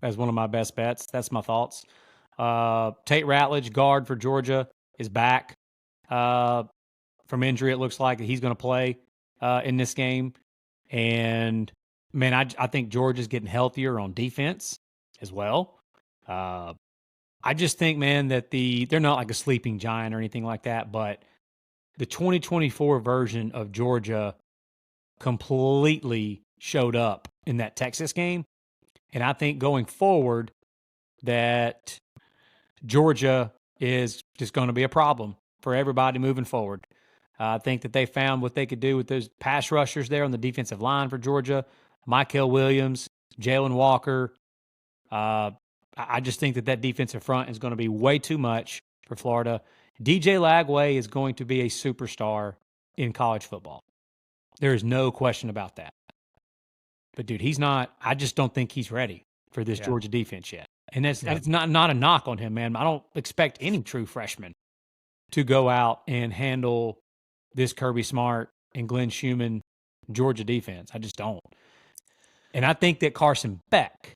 S2: as one of my best bets. That's my thoughts. Tate Ratledge, guard for Georgia, is back from injury. It looks like he's going to play in this game. And man, I think Georgia's getting healthier on defense as well. I just think, man, that they're not like a sleeping giant or anything like that, but the 2024 version of Georgia completely showed up in that Texas game. And I think going forward that Georgia is just going to be a problem for everybody moving forward. I think that they found what they could do with those pass rushers there on the defensive line for Georgia. Mykel Williams, Jalen Walker. I just think that defensive front is going to be way too much for Florida. DJ Lagway is going to be a superstar in college football. There is no question about that. But, dude, he's not – I just don't think he's ready for this Georgia defense yet. And that's not a knock on him, man. I don't expect any true freshman to go out and handle this Kirby Smart and Glenn Schumann Georgia defense. I just don't. And I think that Carson Beck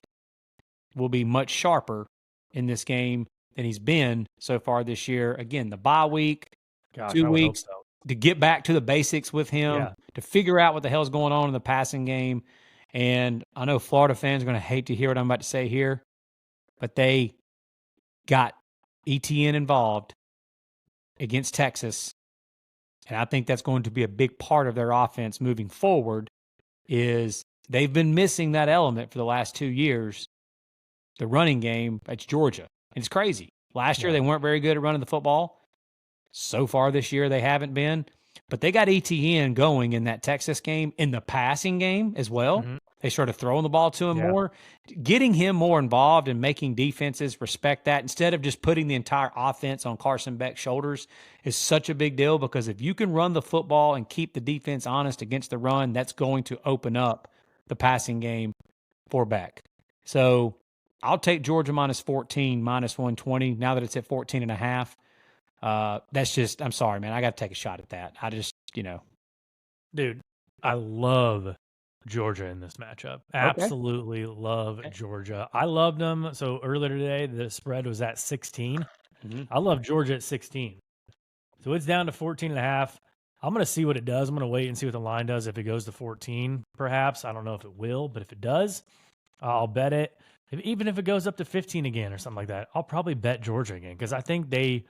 S2: will be much sharper in this game than he's been so far this year. Again, the bye week, 2 weeks to get back to the basics with him, to figure out what the hell's going on in the passing game. And I know Florida fans are going to hate to hear what I'm about to say here, but they got ETN involved against Texas. And I think that's going to be a big part of their offense moving forward is they've been missing that element for the last 2 years. The running game at Georgia. And it's crazy. Last year, they weren't very good at running the football. So far this year, they haven't been. But they got ETN going in that Texas game, in the passing game as well. Mm-hmm. They started throwing the ball to him more. Getting him more involved and making defenses respect that instead of just putting the entire offense on Carson Beck's shoulders is such a big deal because if you can run the football and keep the defense honest against the run, that's going to open up the passing game for Beck. So I'll take Georgia minus 14, minus 120, now that it's at 14.5. That's just, I'm sorry, man. I got to take a shot at that. I just,
S1: Dude, I love Georgia in this matchup. Absolutely love Georgia. I loved them. So earlier today, the spread was at 16. Mm-hmm. I love Georgia at 16. So it's down to 14.5. I'm going to see what it does. I'm going to wait and see what the line does. If it goes to 14, perhaps. I don't know if it will, but if it does, I'll bet it. Even if it goes up to 15 again or something like that, I'll probably bet Georgia again because I think they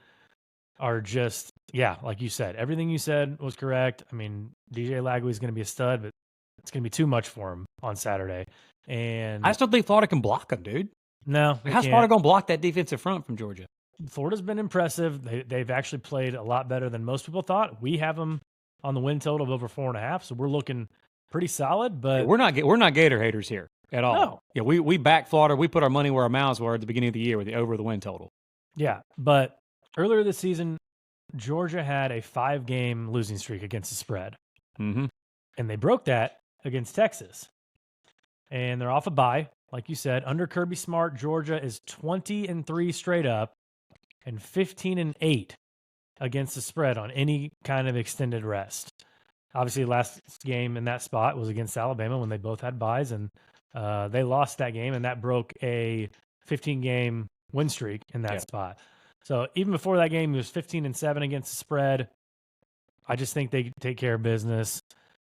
S1: are just, like you said, everything you said was correct. I mean, DJ Lagway is going to be a stud, but it's going to be too much for him on Saturday. And
S2: I just don't think Florida can block him, dude.
S1: No.
S2: How's Florida going to block that defensive front from Georgia?
S1: Florida's been impressive. They've actually played a lot better than most people thought. We have them on the win total of over 4.5, so we're looking pretty solid. But
S2: we're not Gator haters here at all.
S1: No.
S2: Yeah, we back Florida. We put our money where our mouths were at the beginning of the year with the over the win total.
S1: Yeah, but earlier this season, Georgia had a 5-game losing streak against the spread.
S2: Mm-hmm. And
S1: they broke that against Texas. And they're off a bye. Like you said, under Kirby Smart, Georgia is 20-3 straight up and 15-8 against the spread on any kind of extended rest. Obviously, last game in that spot was against Alabama when they both had byes, and they lost that game, and that broke a 15-game win streak in that spot. So even before that game, he was 15-7 against the spread. I just think they take care of business.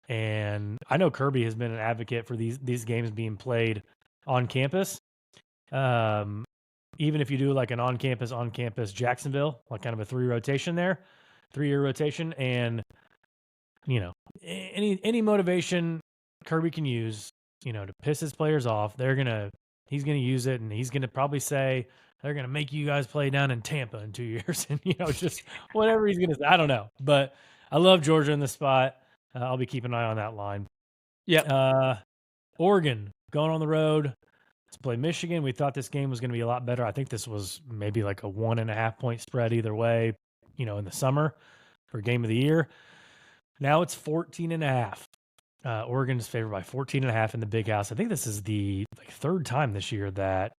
S1: And I know Kirby has been an advocate for these games being played on campus. Even if you do like an on-campus Jacksonville, like kind of a 3-year rotation. And, any motivation Kirby can use, to piss his players off, he's going to use it, and he's going to probably say, they're going to make you guys play down in Tampa in 2 years. And, just whatever he's going to say. I don't know. But I love Georgia in this spot. I'll be keeping an eye on that line.
S2: Yeah.
S1: Oregon going on the road to play Michigan. We thought this game was going to be a lot better. I think this was maybe like a 1.5 point spread either way, in the summer for game of the year. Now it's 14.5. Oregon is favored by 14.5 in the Big House. I think this is the third time this year that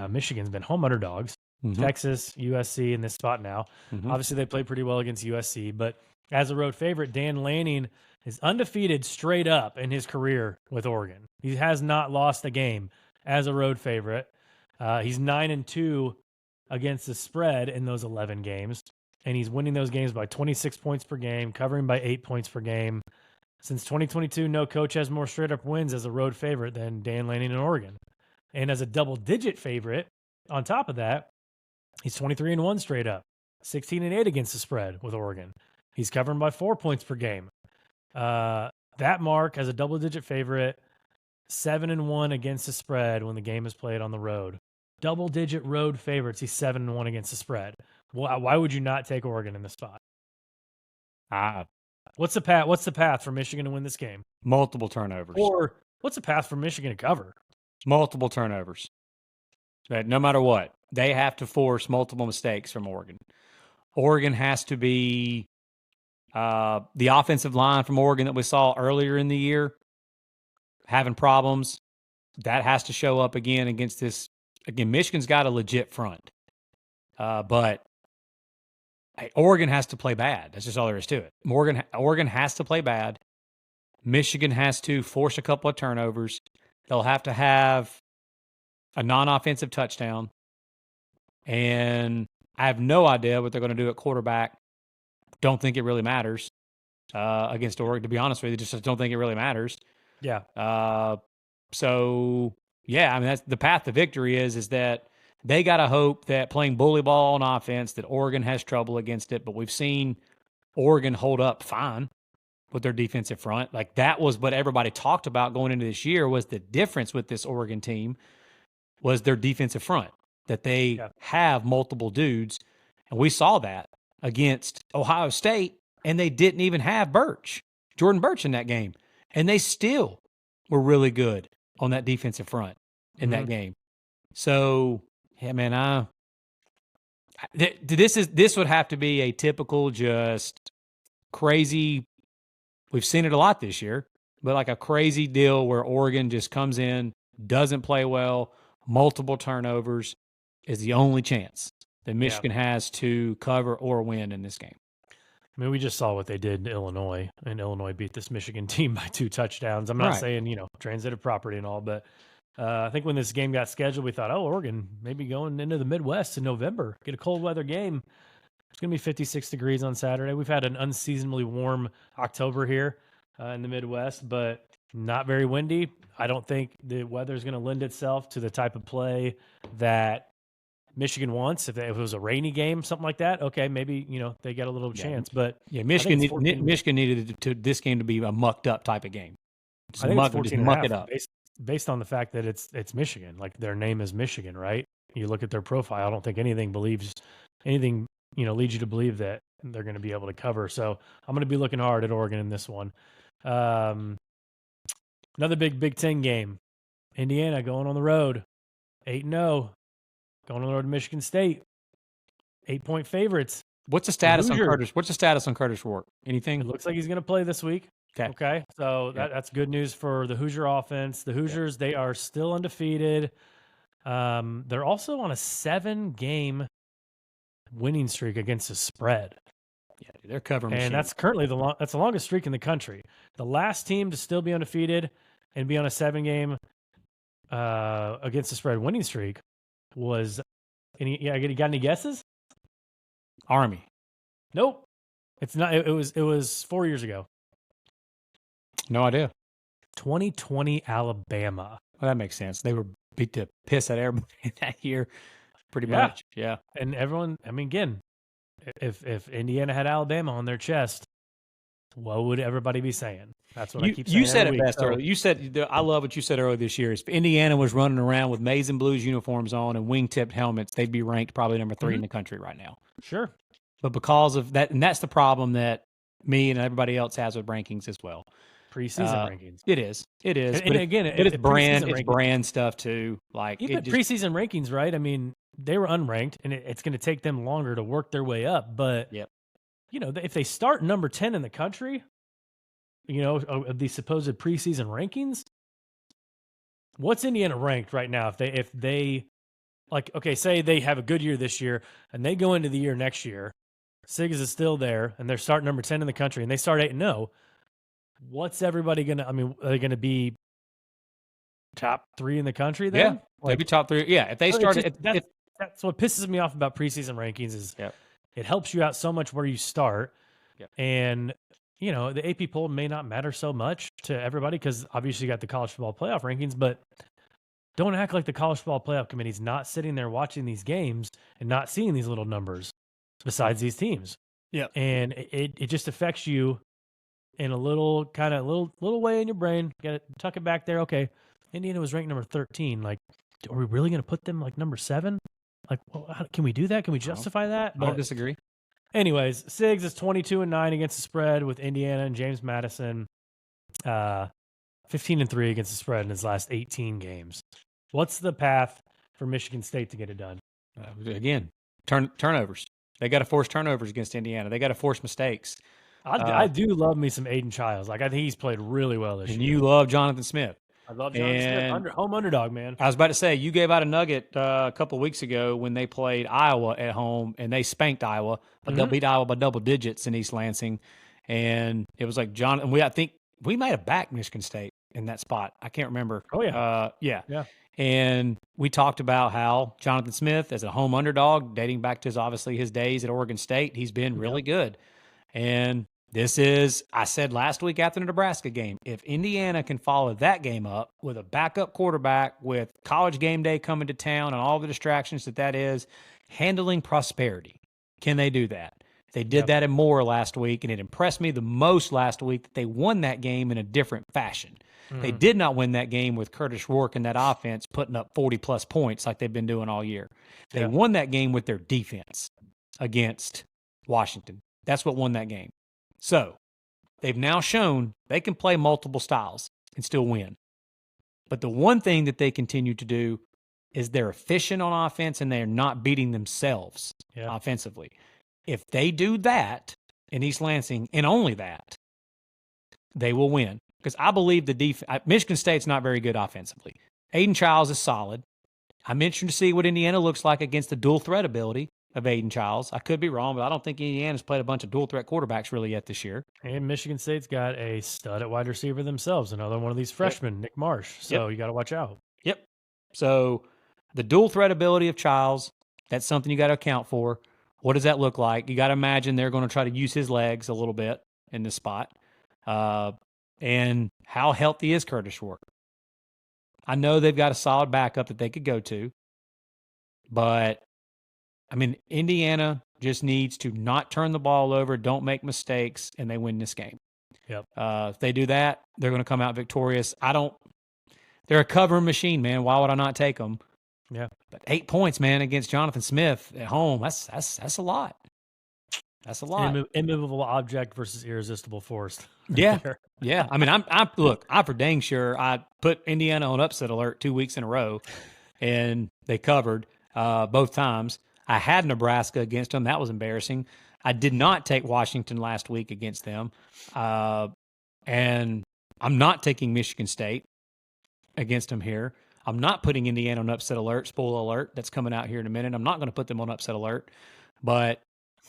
S1: Michigan's been home underdogs. Mm-hmm. Texas, USC in this spot now. Mm-hmm. Obviously, they played pretty well against USC, but as a road favorite, Dan Lanning is undefeated straight up in his career with Oregon. He has not lost a game as a road favorite. He's 9-2 against the spread in those 11 games, and he's winning those games by 26 points per game, covering by 8 points per game. Since 2022, no coach has more straight-up wins as a road favorite than Dan Lanning in Oregon. And as a double-digit favorite, on top of that, he's 23-1 straight up, 16-8 against the spread with Oregon. He's covering by 4 points per game. That mark as a double-digit favorite, 7-1 against the spread when the game is played on the road. Double-digit road favorites. He's 7-1 against the spread. Why would you not take Oregon in this spot? What's the path for Michigan to win this game?
S2: Multiple turnovers.
S1: Or what's the path for Michigan to cover?
S2: Multiple turnovers. But no matter what, they have to force multiple mistakes from Oregon. Oregon has to be the offensive line from Oregon that we saw earlier in the year having problems. That has to show up again against this. Again, Michigan's got a legit front. But Oregon has to play bad. That's just all there is to it. Oregon has to play bad. Michigan has to force a couple of turnovers. They'll have to have a non-offensive touchdown. And I have no idea what they're going to do at quarterback. Don't think it really matters against Oregon. To be honest with you, just don't think it really matters.
S1: Yeah.
S2: That's the path to victory is that they got to hope that playing bully ball on offense, that Oregon has trouble against it. But we've seen Oregon hold up fine with their defensive front. Like that was what everybody talked about going into this year was the difference with this Oregon team was their defensive front, that they have multiple dudes. And we saw that against Ohio State, and they didn't even have Jordan Birch in that game. And they still were really good on that defensive front in that game. So, yeah, man, this would have to be a typical just crazy. We've seen it a lot this year, but like a crazy deal where Oregon just comes in, doesn't play well, multiple turnovers is the only chance that Michigan has to cover or win in this game.
S1: I mean, we just saw what they did in Illinois, and Illinois beat this Michigan team by 2 touchdowns. I'm not saying, transitive property and all, but I think when this game got scheduled, we thought, Oregon maybe going into the Midwest in November, get a cold weather game. It's going to be 56 degrees on Saturday. We've had an unseasonably warm October here in the Midwest, but not very windy. I don't think the weather is going to lend itself to the type of play that Michigan wants. If it was a rainy game, something like that, okay, maybe they get a little chance. But
S2: Michigan needed this game to be a mucked up type of game.
S1: I think it's 14 muck it up based on the fact that it's Michigan. Like their name is Michigan, right? You look at their profile. I don't think anything leads you to believe that they're going to be able to cover. So I'm going to be looking hard at Oregon in this one. Another big Big Ten game. Indiana going on the road, 8-0, going on the road to Michigan State, 8-point favorites.
S2: What's the status on Curtis? What's the status on Curtis Rourke? Anything?
S1: It looks like he's going to play this week. Okay. So that's good news for the Hoosier offense. The Hoosiers, they are still undefeated. They're also on a 7-game winning streak against the spread.
S2: Yeah, they're covering.
S1: And that's currently that's the longest streak in the country. The last team to still be undefeated and be on a 7-game against the spread winning streak was. You got any guesses?
S2: Army.
S1: Nope. It's not. It was 4 years ago.
S2: No idea.
S1: 2020 Alabama.
S2: Well, that makes sense. They were beat the piss out of everybody that year, pretty much. Yeah.
S1: And everyone, I mean, again, if Indiana had Alabama on their chest, what would everybody be saying? That's what I keep saying.
S2: You said it best earlier. You said, I love what you said earlier this year. If Indiana was running around with maize and blues uniforms on and wing-tipped helmets, they'd be ranked probably number 3 in the country right now.
S1: Sure.
S2: But because of that, and that's the problem that me and everybody else has with rankings as well.
S1: Preseason rankings.
S2: It is.
S1: And again,
S2: it's brand stuff too. Like
S1: preseason rankings, right? I mean, they were unranked, and it's going to take them longer to work their way up. But if they start number 10 in the country, of these supposed preseason rankings, what's Indiana ranked right now? If they like, okay, say they have a good year this year, and they go into the year next year, Sigs is still there, and they're starting number 10 in the country, and they start 8-0. What's everybody going to, I mean, are they going to be top 3 in the country then?
S2: Yeah, they'd be top 3. Yeah, if they started.
S1: That's what pisses me off about preseason rankings is it helps you out so much where you start.
S2: Yep.
S1: And, the AP poll may not matter so much to everybody because obviously you got the college football playoff rankings, but don't act like the college football playoff committee's not sitting there watching these games and not seeing these little numbers besides these teams.
S2: Yeah.
S1: And it just affects you in a little way in your brain. Get it, tuck it back there. Okay, Indiana was ranked number 13. Like, are we really going to put them like number 7? Like, well, can we do that? Can we justify that?
S2: I don't disagree.
S1: Anyways, Sigs is 22-9 against the spread with Indiana and James Madison. 15-3 against the spread in his last 18 games. What's the path for Michigan State to get it done?
S2: Again, turnovers. They got to force turnovers against Indiana. They got to force mistakes.
S1: I do love me some Aiden Childs. Like, I think he's played really well this year.
S2: And you love Jonathan Smith.
S1: I love Jonathan Smith. Home underdog, man.
S2: I was about to say, you gave out a nugget a couple of weeks ago when they played Iowa at home, and they spanked Iowa, but they'll beat Iowa by double digits in East Lansing. And it was like I think we might have backed Michigan State in that spot. I can't remember.
S1: Oh, yeah.
S2: Yeah. And we talked about how Jonathan Smith, as a home underdog, dating back to his days at Oregon State, he's been really good. And I said last week after the Nebraska game, if Indiana can follow that game up with a backup quarterback, with College game day coming to town and all the distractions that is, handling prosperity, can they do that? They did that in Moore last week, and it impressed me the most last week that they won that game in a different fashion. They did not win that game with Curtis Rourke and that offense putting up 40-plus points like they've been doing all year. They won that game with their defense against Washington. That's what won that game. So they've now shown they can play multiple styles and still win. But the one thing that they continue to do is they're efficient on offense and they're not beating themselves offensively. If they do that in East Lansing, and only that, they will win. Because I believe Michigan State's not very good offensively. Aiden Childs is solid. I'm interested to see what Indiana looks like against the dual threat ability of Aiden Childs. I could be wrong, but I don't think Indiana's played a bunch of dual threat quarterbacks really yet this year.
S1: And Michigan State's got a stud at wide receiver themselves, another one of these freshmen, Nick Marsh. So you got to watch out.
S2: Yep. So the dual threat ability of Childs, that's something you got to account for. What does that look like? You got to imagine they're going to try to use his legs a little bit in this spot. And how healthy is Curtis Rourke? I know they've got a solid backup that they could go to, but I mean, Indiana just needs to not turn the ball over, don't make mistakes, and they win this game.
S1: Yep.
S2: If they do that, they're going to come out victorious. They're a covering machine, man. Why would I not take them?
S1: Yeah.
S2: But 8 points, man, against Jonathan Smith at home, that's a lot. That's a lot.
S1: Immovable object versus irresistible force.
S2: Yeah. Yeah. I mean, I'm for dang sure I put Indiana on upset alert 2 weeks in a row, and they covered both times. I had Nebraska against them. That was embarrassing. I did not take Washington last week against them. And I'm not taking Michigan State against them here. I'm not putting Indiana on upset alert, spoiler alert. That's coming out here in a minute. I'm not going to put them on upset alert. But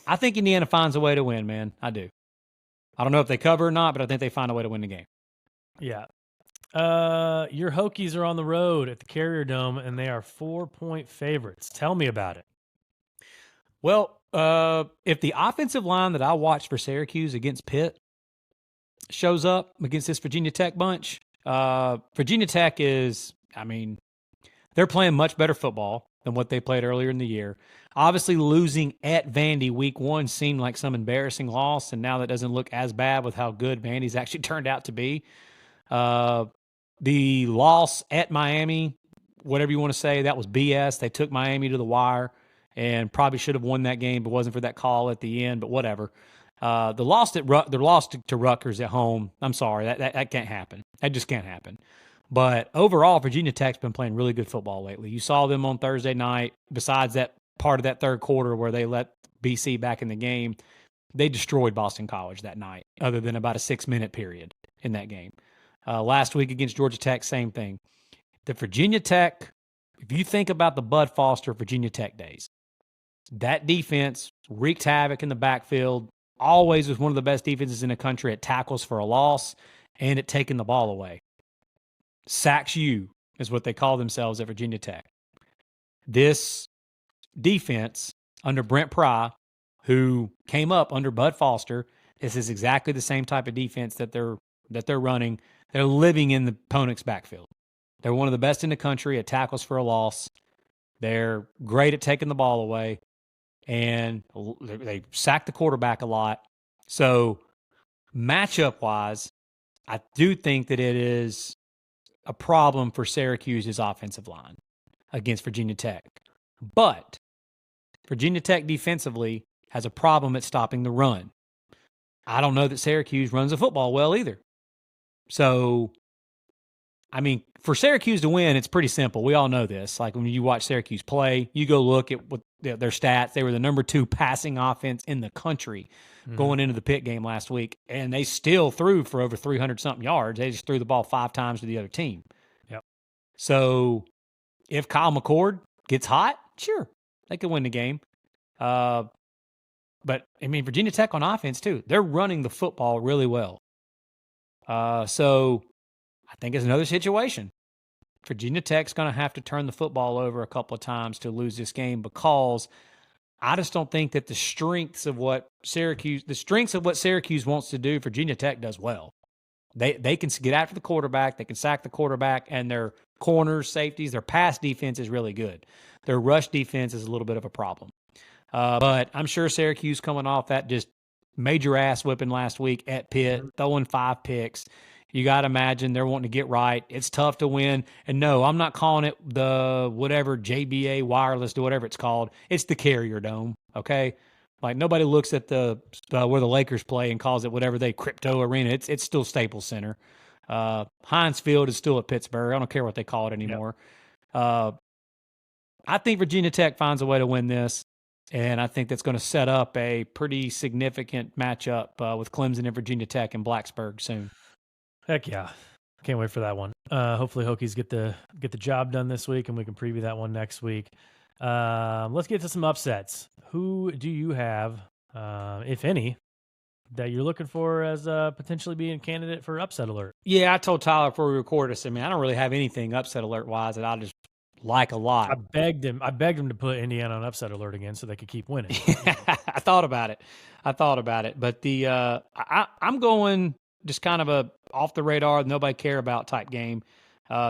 S2: I think Indiana finds a way to win, man. I do. I don't know if they cover or not, but I think they find a way to win the game.
S1: Yeah. Your Hokies are on the road at the Carrier Dome, and they are 4-point favorites. Tell me about it.
S2: Well, If the offensive line that I watched for Syracuse against Pitt shows up against this Virginia Tech bunch, Virginia Tech is, they're playing much better football than what they played earlier in the year. Obviously, losing at Vandy week 1 seemed like some embarrassing loss, and now that doesn't look as bad with how good Vandy's actually turned out to be. The loss at Miami, whatever you want to say, that was BS. They took Miami to the wire and probably should have won that game, but wasn't for that call at the end, but whatever. The loss to Rutgers at home, I'm sorry, that can't happen. That just can't happen. But overall, Virginia Tech's been playing really good football lately. You saw them on Thursday night. Besides that part of that third quarter where they let BC back in the game, they destroyed Boston College that night, other than about a 6-minute period in that game. Last week against Georgia Tech, same thing. The Virginia Tech, if you think about the Bud Foster Virginia Tech days, that defense wreaked havoc in the backfield, always was one of the best defenses in the country at tackles for a loss and at taking the ball away. Sacks you is what they call themselves at Virginia Tech. This defense under Brent Pry, who came up under Bud Foster, this is exactly the same type of defense that they're running. They're living in the opponent's backfield. They're one of the best in the country at tackles for a loss. They're great at taking the ball away, and they sack the quarterback a lot. So matchup-wise, I do think that it is a problem for Syracuse's offensive line against Virginia Tech. But Virginia Tech defensively has a problem at stopping the run. I don't know that Syracuse runs the football well either. So, for Syracuse to win, it's pretty simple. We all know this. Like when you watch Syracuse play, you go look at what their stats. They were the number 2 passing offense in the country going into the Pitt game last week, and they still threw for over 300-something yards. They just threw the ball 5 times to the other team.
S1: Yep.
S2: So if Kyle McCord gets hot, sure, they could win the game. But, Virginia Tech on offense, too, they're running the football really well. So I think it's another situation. Virginia Tech's going to have to turn the football over a couple of times to lose this game, because I just don't think that the strengths of what Syracuse wants to do, Virginia Tech does well. They can get after the quarterback, they can sack the quarterback, and their corners, safeties, their pass defense is really good. Their rush defense is a little bit of a problem. But I'm sure Syracuse coming off that just major ass whipping last week at Pitt, throwing 5 picks. You got to imagine they're wanting to get right. It's tough to win. And no, I'm not calling it the whatever JBA wireless, whatever it's called. It's the Carrier Dome, okay? Like nobody looks at the where the Lakers play and calls it whatever Crypto Arena. It's still Staples Center. Heinz Field is still at Pittsburgh. I don't care what they call it anymore. Yep. I think Virginia Tech finds a way to win this, and I think that's going to set up a pretty significant matchup with Clemson and Virginia Tech in Blacksburg soon.
S1: Heck yeah. Can't wait for that one. Hopefully Hokies get the job done this week, and we can preview that one next week. Let's get to some upsets. Who do you have, if any, that you're looking for as potentially being a candidate for upset alert?
S2: Yeah, I told Tyler before we recorded this, I don't really have anything upset alert-wise that I just like a lot.
S1: I begged him to put Indiana on upset alert again so they could keep winning.
S2: I thought about it. But I'm going just kind of a off the radar, nobody care about type game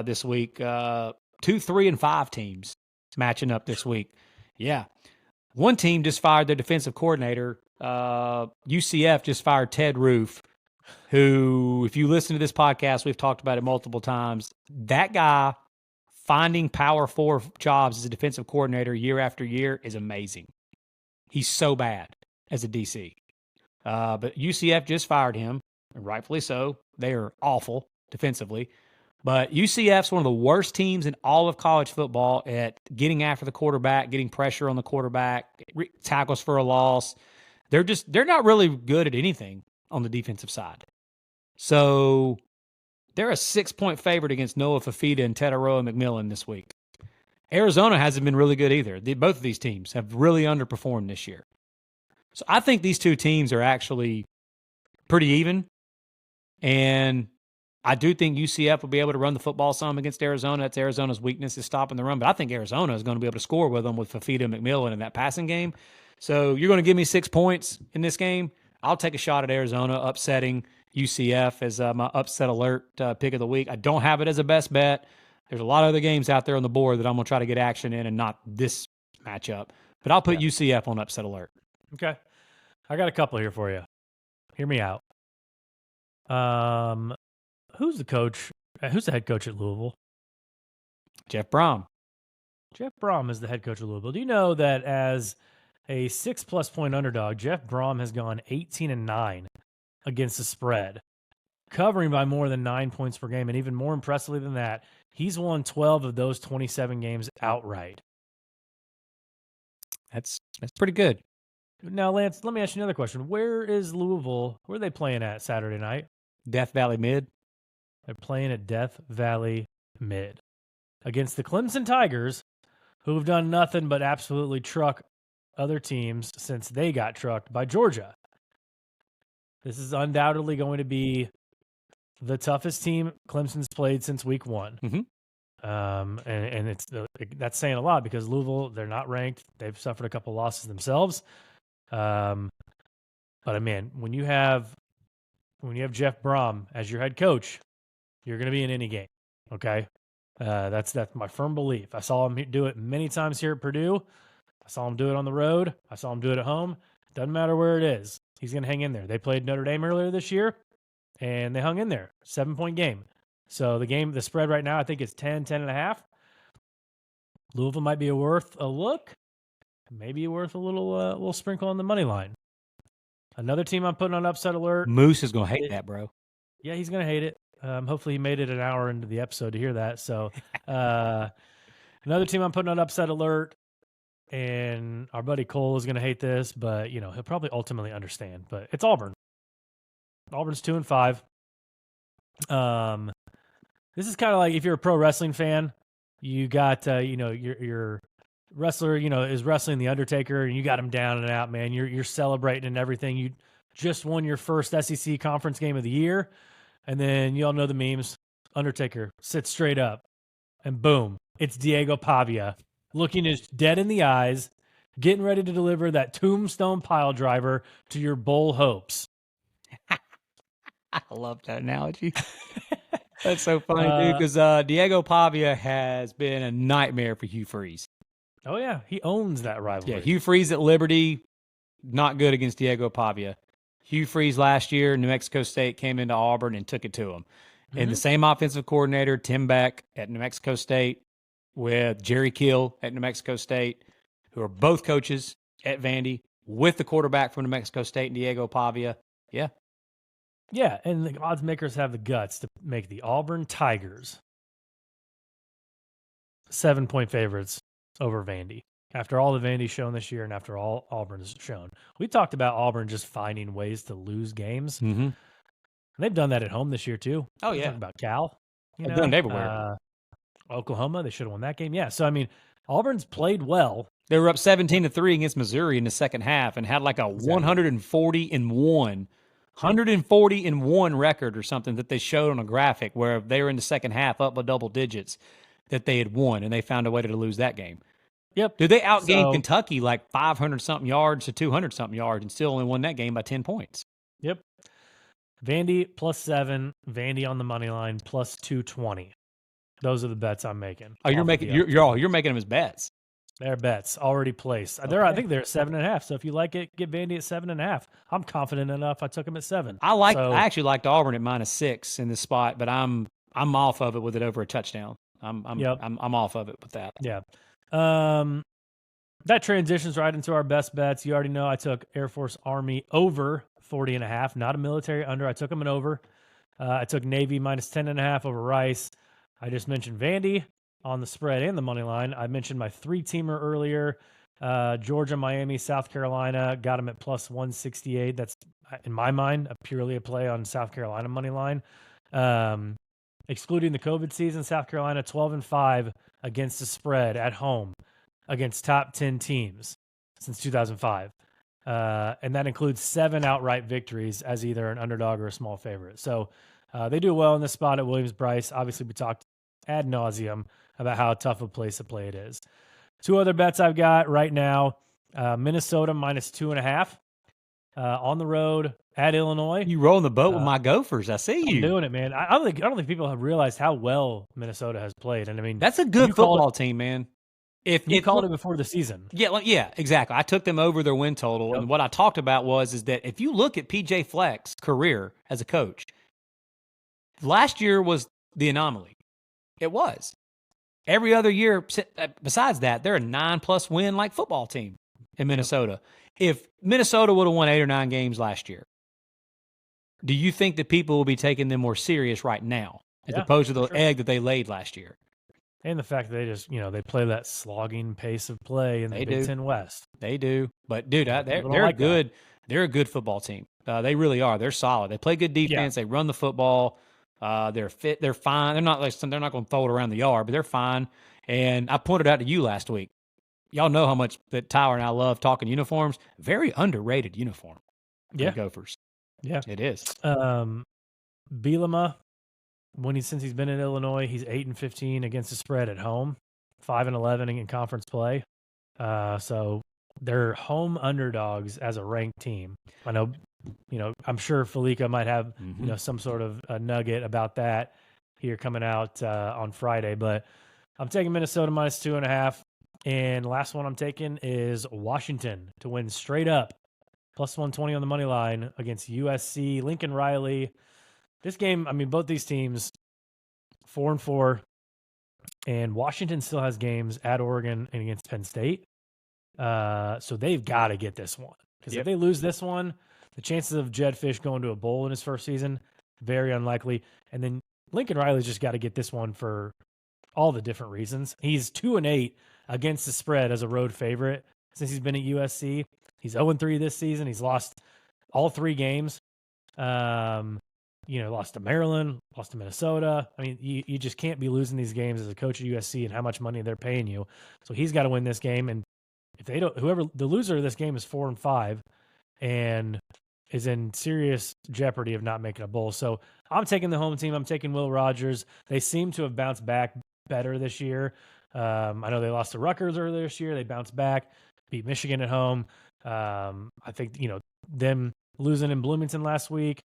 S2: this week. 2, 3, and 5 teams matching up this week. Yeah. One team just fired their defensive coordinator. UCF just fired Ted Roof, who, if you listen to this podcast, we've talked about it multiple times. That guy finding Power 4 jobs as a defensive coordinator year after year is amazing. He's so bad as a DC. But UCF just fired him, and rightfully so. They are awful defensively. But UCF's one of the worst teams in all of college football at getting after the quarterback, getting pressure on the quarterback, tackles for a loss. They're not really good at anything on the defensive side. So they're a 6-point favorite against Noah Fafita and Tetaroa McMillan this week. Arizona hasn't been really good either. Both of these teams have really underperformed this year. So I think these two teams are actually pretty even. And I do think UCF will be able to run the football some against Arizona. That's Arizona's weakness, is stopping the run. But I think Arizona is going to be able to score with them with Fafita and McMillan in that passing game. So you're going to give me 6 points in this game. I'll take a shot at Arizona upsetting UCF as my upset alert pick of the week. I don't have it as a best bet. There's a lot of other games out there on the board that I'm going to try to get action in and not this matchup. But I'll put UCF on upset alert.
S1: Okay. I got a couple here for you. Hear me out. Who's the coach? Who's the head coach at Louisville?
S2: Jeff Brom.
S1: Jeff Brom is the head coach of Louisville. Do you know that as a 6+ point underdog, Jeff Brom has gone 18-9 against the spread, covering by more than 9 points per game, and even more impressively than that, he's won 12 of those 27 games outright.
S2: That's pretty good.
S1: Now, Lance, let me ask you another question. Where is Louisville? Where are they playing at Saturday night?
S2: Death Valley Mid.
S1: They're playing at Death Valley Mid against the Clemson Tigers, who have done nothing but absolutely truck other teams since they got trucked by Georgia. This is undoubtedly going to be the toughest team Clemson's played since week 1.
S2: Mm-hmm.
S1: And that's saying a lot because Louisville, they're not ranked. They've suffered a couple losses themselves. But I mean, when you have Jeff Brom as your head coach, you're going to be in any game. Okay. That's my firm belief. I saw him do it many times here at Purdue. I saw him do it on the road. I saw him do it at home. Doesn't matter where it is. He's going to hang in there. They played Notre Dame earlier this year, and they hung in there. 7-point game. So the spread right now, I think it's 10.5. Louisville might be worth a look. Maybe worth a little sprinkle on the money line. Another team I'm putting on upset alert.
S2: Moose is going to hate that, bro.
S1: Yeah, he's going to hate it. Hopefully he made it an hour into the episode to hear that. So another team I'm putting on upset alert, and our buddy Cole is going to hate this, but he'll probably ultimately understand. But it's Auburn. Auburn's 2-5. This is kind of like if you're a pro wrestling fan, you got your wrestler is wrestling the Undertaker, and you got him down and out, man. You're celebrating and everything. You just won your first SEC conference game of the year. And then you all know the memes. Undertaker sits straight up, and boom, it's Diego Pavia looking us dead in the eyes, getting ready to deliver that tombstone pile driver to your bowl hopes.
S2: I love that analogy. That's so funny, dude, because Diego Pavia has been a nightmare for Hugh Freeze.
S1: Oh, yeah. He owns that rivalry.
S2: Yeah, Hugh Freeze at Liberty, not good against Diego Pavia. Hugh Freeze last year, New Mexico State came into Auburn and took it to him. Mm-hmm. And the same offensive coordinator, Tim Beck at New Mexico State, with Jerry Kill at New Mexico State, who are both coaches at Vandy, with the quarterback from New Mexico State, Diego Pavia. Yeah.
S1: Yeah, and the odds makers have the guts to make the Auburn Tigers 7-point favorites over Vandy. After all the Vandy's shown this year and after all Auburn's shown. We talked about Auburn just finding ways to lose games.
S2: Mm-hmm.
S1: And they've done that at home this year, too.
S2: Oh, yeah.
S1: Talking about Cal.
S2: They've done it everywhere.
S1: Oklahoma, they should have won that game. Yeah, so, I mean, Auburn's played well.
S2: They were up 17-3 against Missouri in the second half and had like a 140-1 record or something that they showed on a graphic where they were in the second half up by double digits that they had won, and they found a way to lose that game.
S1: Yep.
S2: Dude, they outgained Kentucky like 500-something yards to 200-something yards and still only won that game by 10 points.
S1: Yep. Vandy +7, Vandy on the money line +220. Those are the bets I'm making.
S2: Oh, you're making them as bets.
S1: They're bets already placed.
S2: Okay.
S1: I think they're at 7.5. So if you like it, get Vandy at 7.5. I'm confident enough. I took them at 7.
S2: I actually liked Auburn at -6 in this spot, but I'm off of it with it over a touchdown. I'm off of it with that.
S1: Yeah. That transitions right into our best bets. You already know I took Air Force Army over 40.5, not a military under. I took them an over. I took Navy -10.5 over Rice. I just mentioned Vandy on the spread and the money line. I mentioned my 3-teamer earlier. Georgia, Miami, South Carolina, got them at +168. That's, in my mind, purely a play on South Carolina money line. Excluding the COVID season, South Carolina 12-5 against the spread at home against top 10 teams since 2005. And that includes 7 outright victories as either an underdog or a small favorite. So they do well in this spot at Williams-Brice. Obviously, we talked ad nauseum about how tough a place to play it is. 2 other bets I've got right now. Minnesota minus 2.5 on the road at Illinois.
S2: You rolling the boat with my Gophers. I see you.
S1: I'm doing it, man. I don't think people have realized how well Minnesota has played. And I mean,
S2: that's a good football team, man.
S1: If you called it before the season.
S2: Yeah, exactly. I took them over their win total. Yep. And what I talked about is that if you look at PJ Fleck's career as a coach, last year was the anomaly. It was. Every other year, besides that, they're a 9+ win like football team in Minnesota. If Minnesota would have won 8 or 9 games last year, do you think that people will be taking them more serious right now as opposed to the egg that they laid last year?
S1: And the fact that they just, they play that slogging pace of play in the Big Ten West.
S2: They do. But, dude, they're good. They're a good football team. They really are. They're solid. They play good defense. Yeah. They run the football. They're fit. They're fine. They're not going to throw it around the yard, but they're fine. And I pointed out to you last week, y'all know how much that Tyler and I love talking uniforms. Very underrated uniform.
S1: Yeah.
S2: Gophers.
S1: Yeah.
S2: It is.
S1: Bielema, since he's been in Illinois, he's 8-15 against the spread at home, 5-11 in conference play. So they're home underdogs as a ranked team. I know, I'm sure Felica might have, some sort of a nugget about that here coming out on Friday, but I'm taking Minnesota minus 2.5. And last one I'm taking is Washington to win straight up, plus 120 on the money line against USC. Lincoln Riley. This game, both these teams, 4-4, and Washington still has games at Oregon and against Penn State. So they've got to get this one. Because if they lose this one, the chances of Jed Fish going to a bowl in his first season, very unlikely. And then Lincoln Riley's just got to get this one for all the different reasons. He's 2-8 against the spread as a road favorite since he's been at USC. He's 0-3 this season. He's lost all 3 games. Lost to Maryland, lost to Minnesota. You just can't be losing these games as a coach at USC and how much money they're paying you. So he's got to win this game. And if they don't, the loser of this game is 4-5 and is in serious jeopardy of not making a bowl. So I'm taking the home team. I'm taking Will Rogers. They seem to have bounced back better this year. I know they lost to Rutgers earlier this year. They bounced back, beat Michigan at home. I think, them losing in Bloomington last week,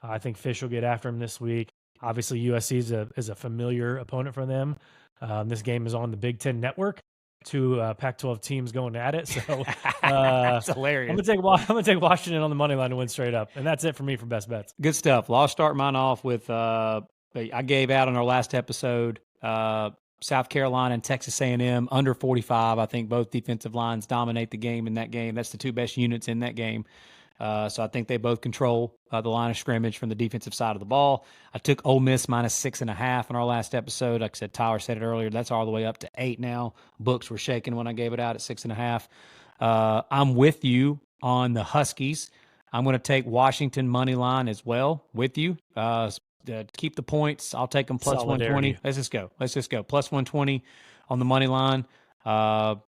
S1: I think Fish will get after him this week. Obviously, USC is a familiar opponent for them. This game is on the Big Ten Network. 2 Pac-12 teams going at it. So
S2: that's hilarious.
S1: I'm gonna take Washington on the money line to win straight up, and that's it for me for best bets.
S2: Good stuff. Well, I'll start mine off with I gave out on our last episode South Carolina and Texas A&M under 45. I think both defensive lines dominate the game in that game. That's the 2 best units in that game. So I think they both control the line of scrimmage from the defensive side of the ball. I took Ole Miss minus 6.5 in our last episode. Like I said, Tyler said it earlier. That's all the way up to 8 now. Books were shaking when I gave it out at 6.5. I'm with you on the Huskies. I'm going to take Washington money line as well with you. Keep the points. I'll take them plus 120. Let's just go. Plus 120 on the money line.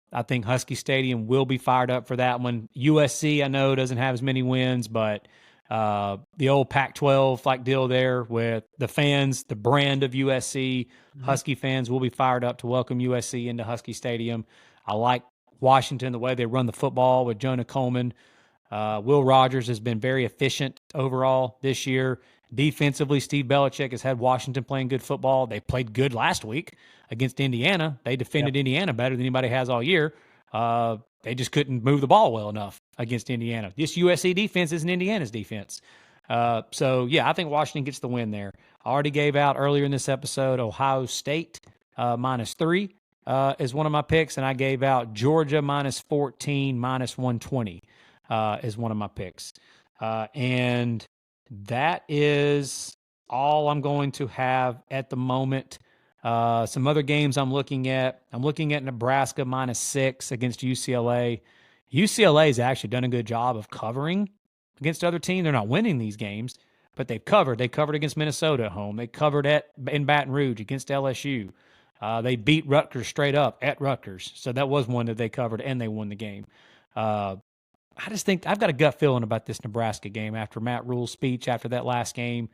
S2: I think Husky Stadium will be fired up for that one. USC, I know, doesn't have as many wins, but the old Pac-12 like deal there with the fans, the brand of USC, Husky fans will be fired up to welcome USC into Husky Stadium. I like Washington, the way they run the football with Jonah Coleman. Will Rogers has been very efficient overall this year. Defensively, Steve Belichick has had Washington playing good football. They played good last week against Indiana. They defended Indiana better than anybody has all year. They just couldn't move the ball well enough against Indiana. This USC defense isn't Indiana's defense. I think Washington gets the win there. I already gave out earlier in this episode Ohio State minus 3 is one of my picks, and I gave out Georgia minus 14, minus 120 is one of my picks. And that is all I'm going to have at the moment. Some other games I'm looking at. I'm looking at Nebraska minus 6 against UCLA. UCLA has actually done a good job of covering against other teams. They're not winning these games, but they've covered. They covered against Minnesota at home. They covered in Baton Rouge against LSU. They beat Rutgers straight up at Rutgers. So that was one that they covered, and they won the game. I just think I've got a gut feeling about this Nebraska game after Matt Rule's speech after that last game.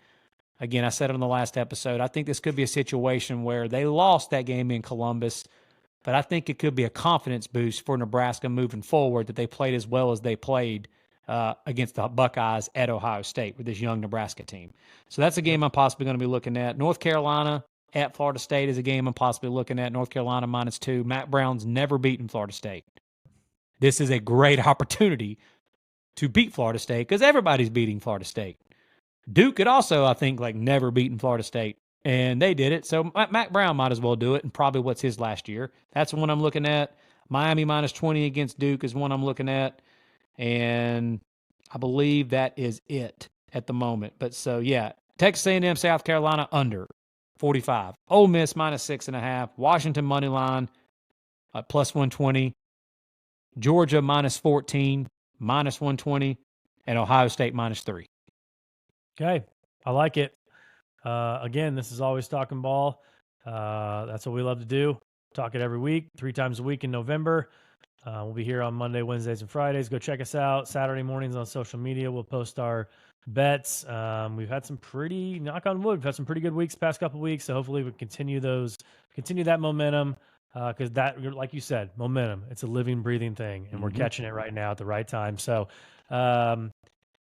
S2: Again, I said it on the last episode. I think this could be a situation where they lost that game in Columbus, but I think it could be a confidence boost for Nebraska moving forward that they played as well as they played against the Buckeyes at Ohio State with this young Nebraska team. So that's a game I'm possibly going to be looking at. North Carolina at Florida State is a game I'm possibly looking at. North Carolina -2. Matt Brown's never beaten Florida State. This is a great opportunity to beat Florida State because everybody's beating Florida State. Duke had also, I think, never beaten Florida State, and they did it. So Matt Brown might as well do it, and probably what's his last year. That's one I'm looking at. Miami -20 against Duke is one I'm looking at, and I believe that is it at the moment. But so, yeah, Texas A&M, South Carolina under 45. Ole Miss -6.5. Washington money line +120. Georgia -14, -120, and Ohio State -3.
S1: Okay, I like it. Again, this is Always Talking Ball. That's what we love to do. Talk it every week, 3 times a week in November. We'll be here on Monday, Wednesdays, and Fridays. Go check us out. Saturday mornings on social media. We'll post our bets. We've had some pretty, knock on wood, we've had some pretty good weeks the past couple of weeks. So hopefully we continue that momentum. Because that, like you said, momentum, it's a living, breathing thing, and we're catching it right now at the right time. So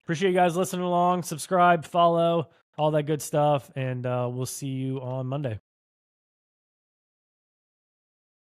S1: appreciate you guys listening along. Subscribe, follow, all that good stuff, and we'll see you on Monday.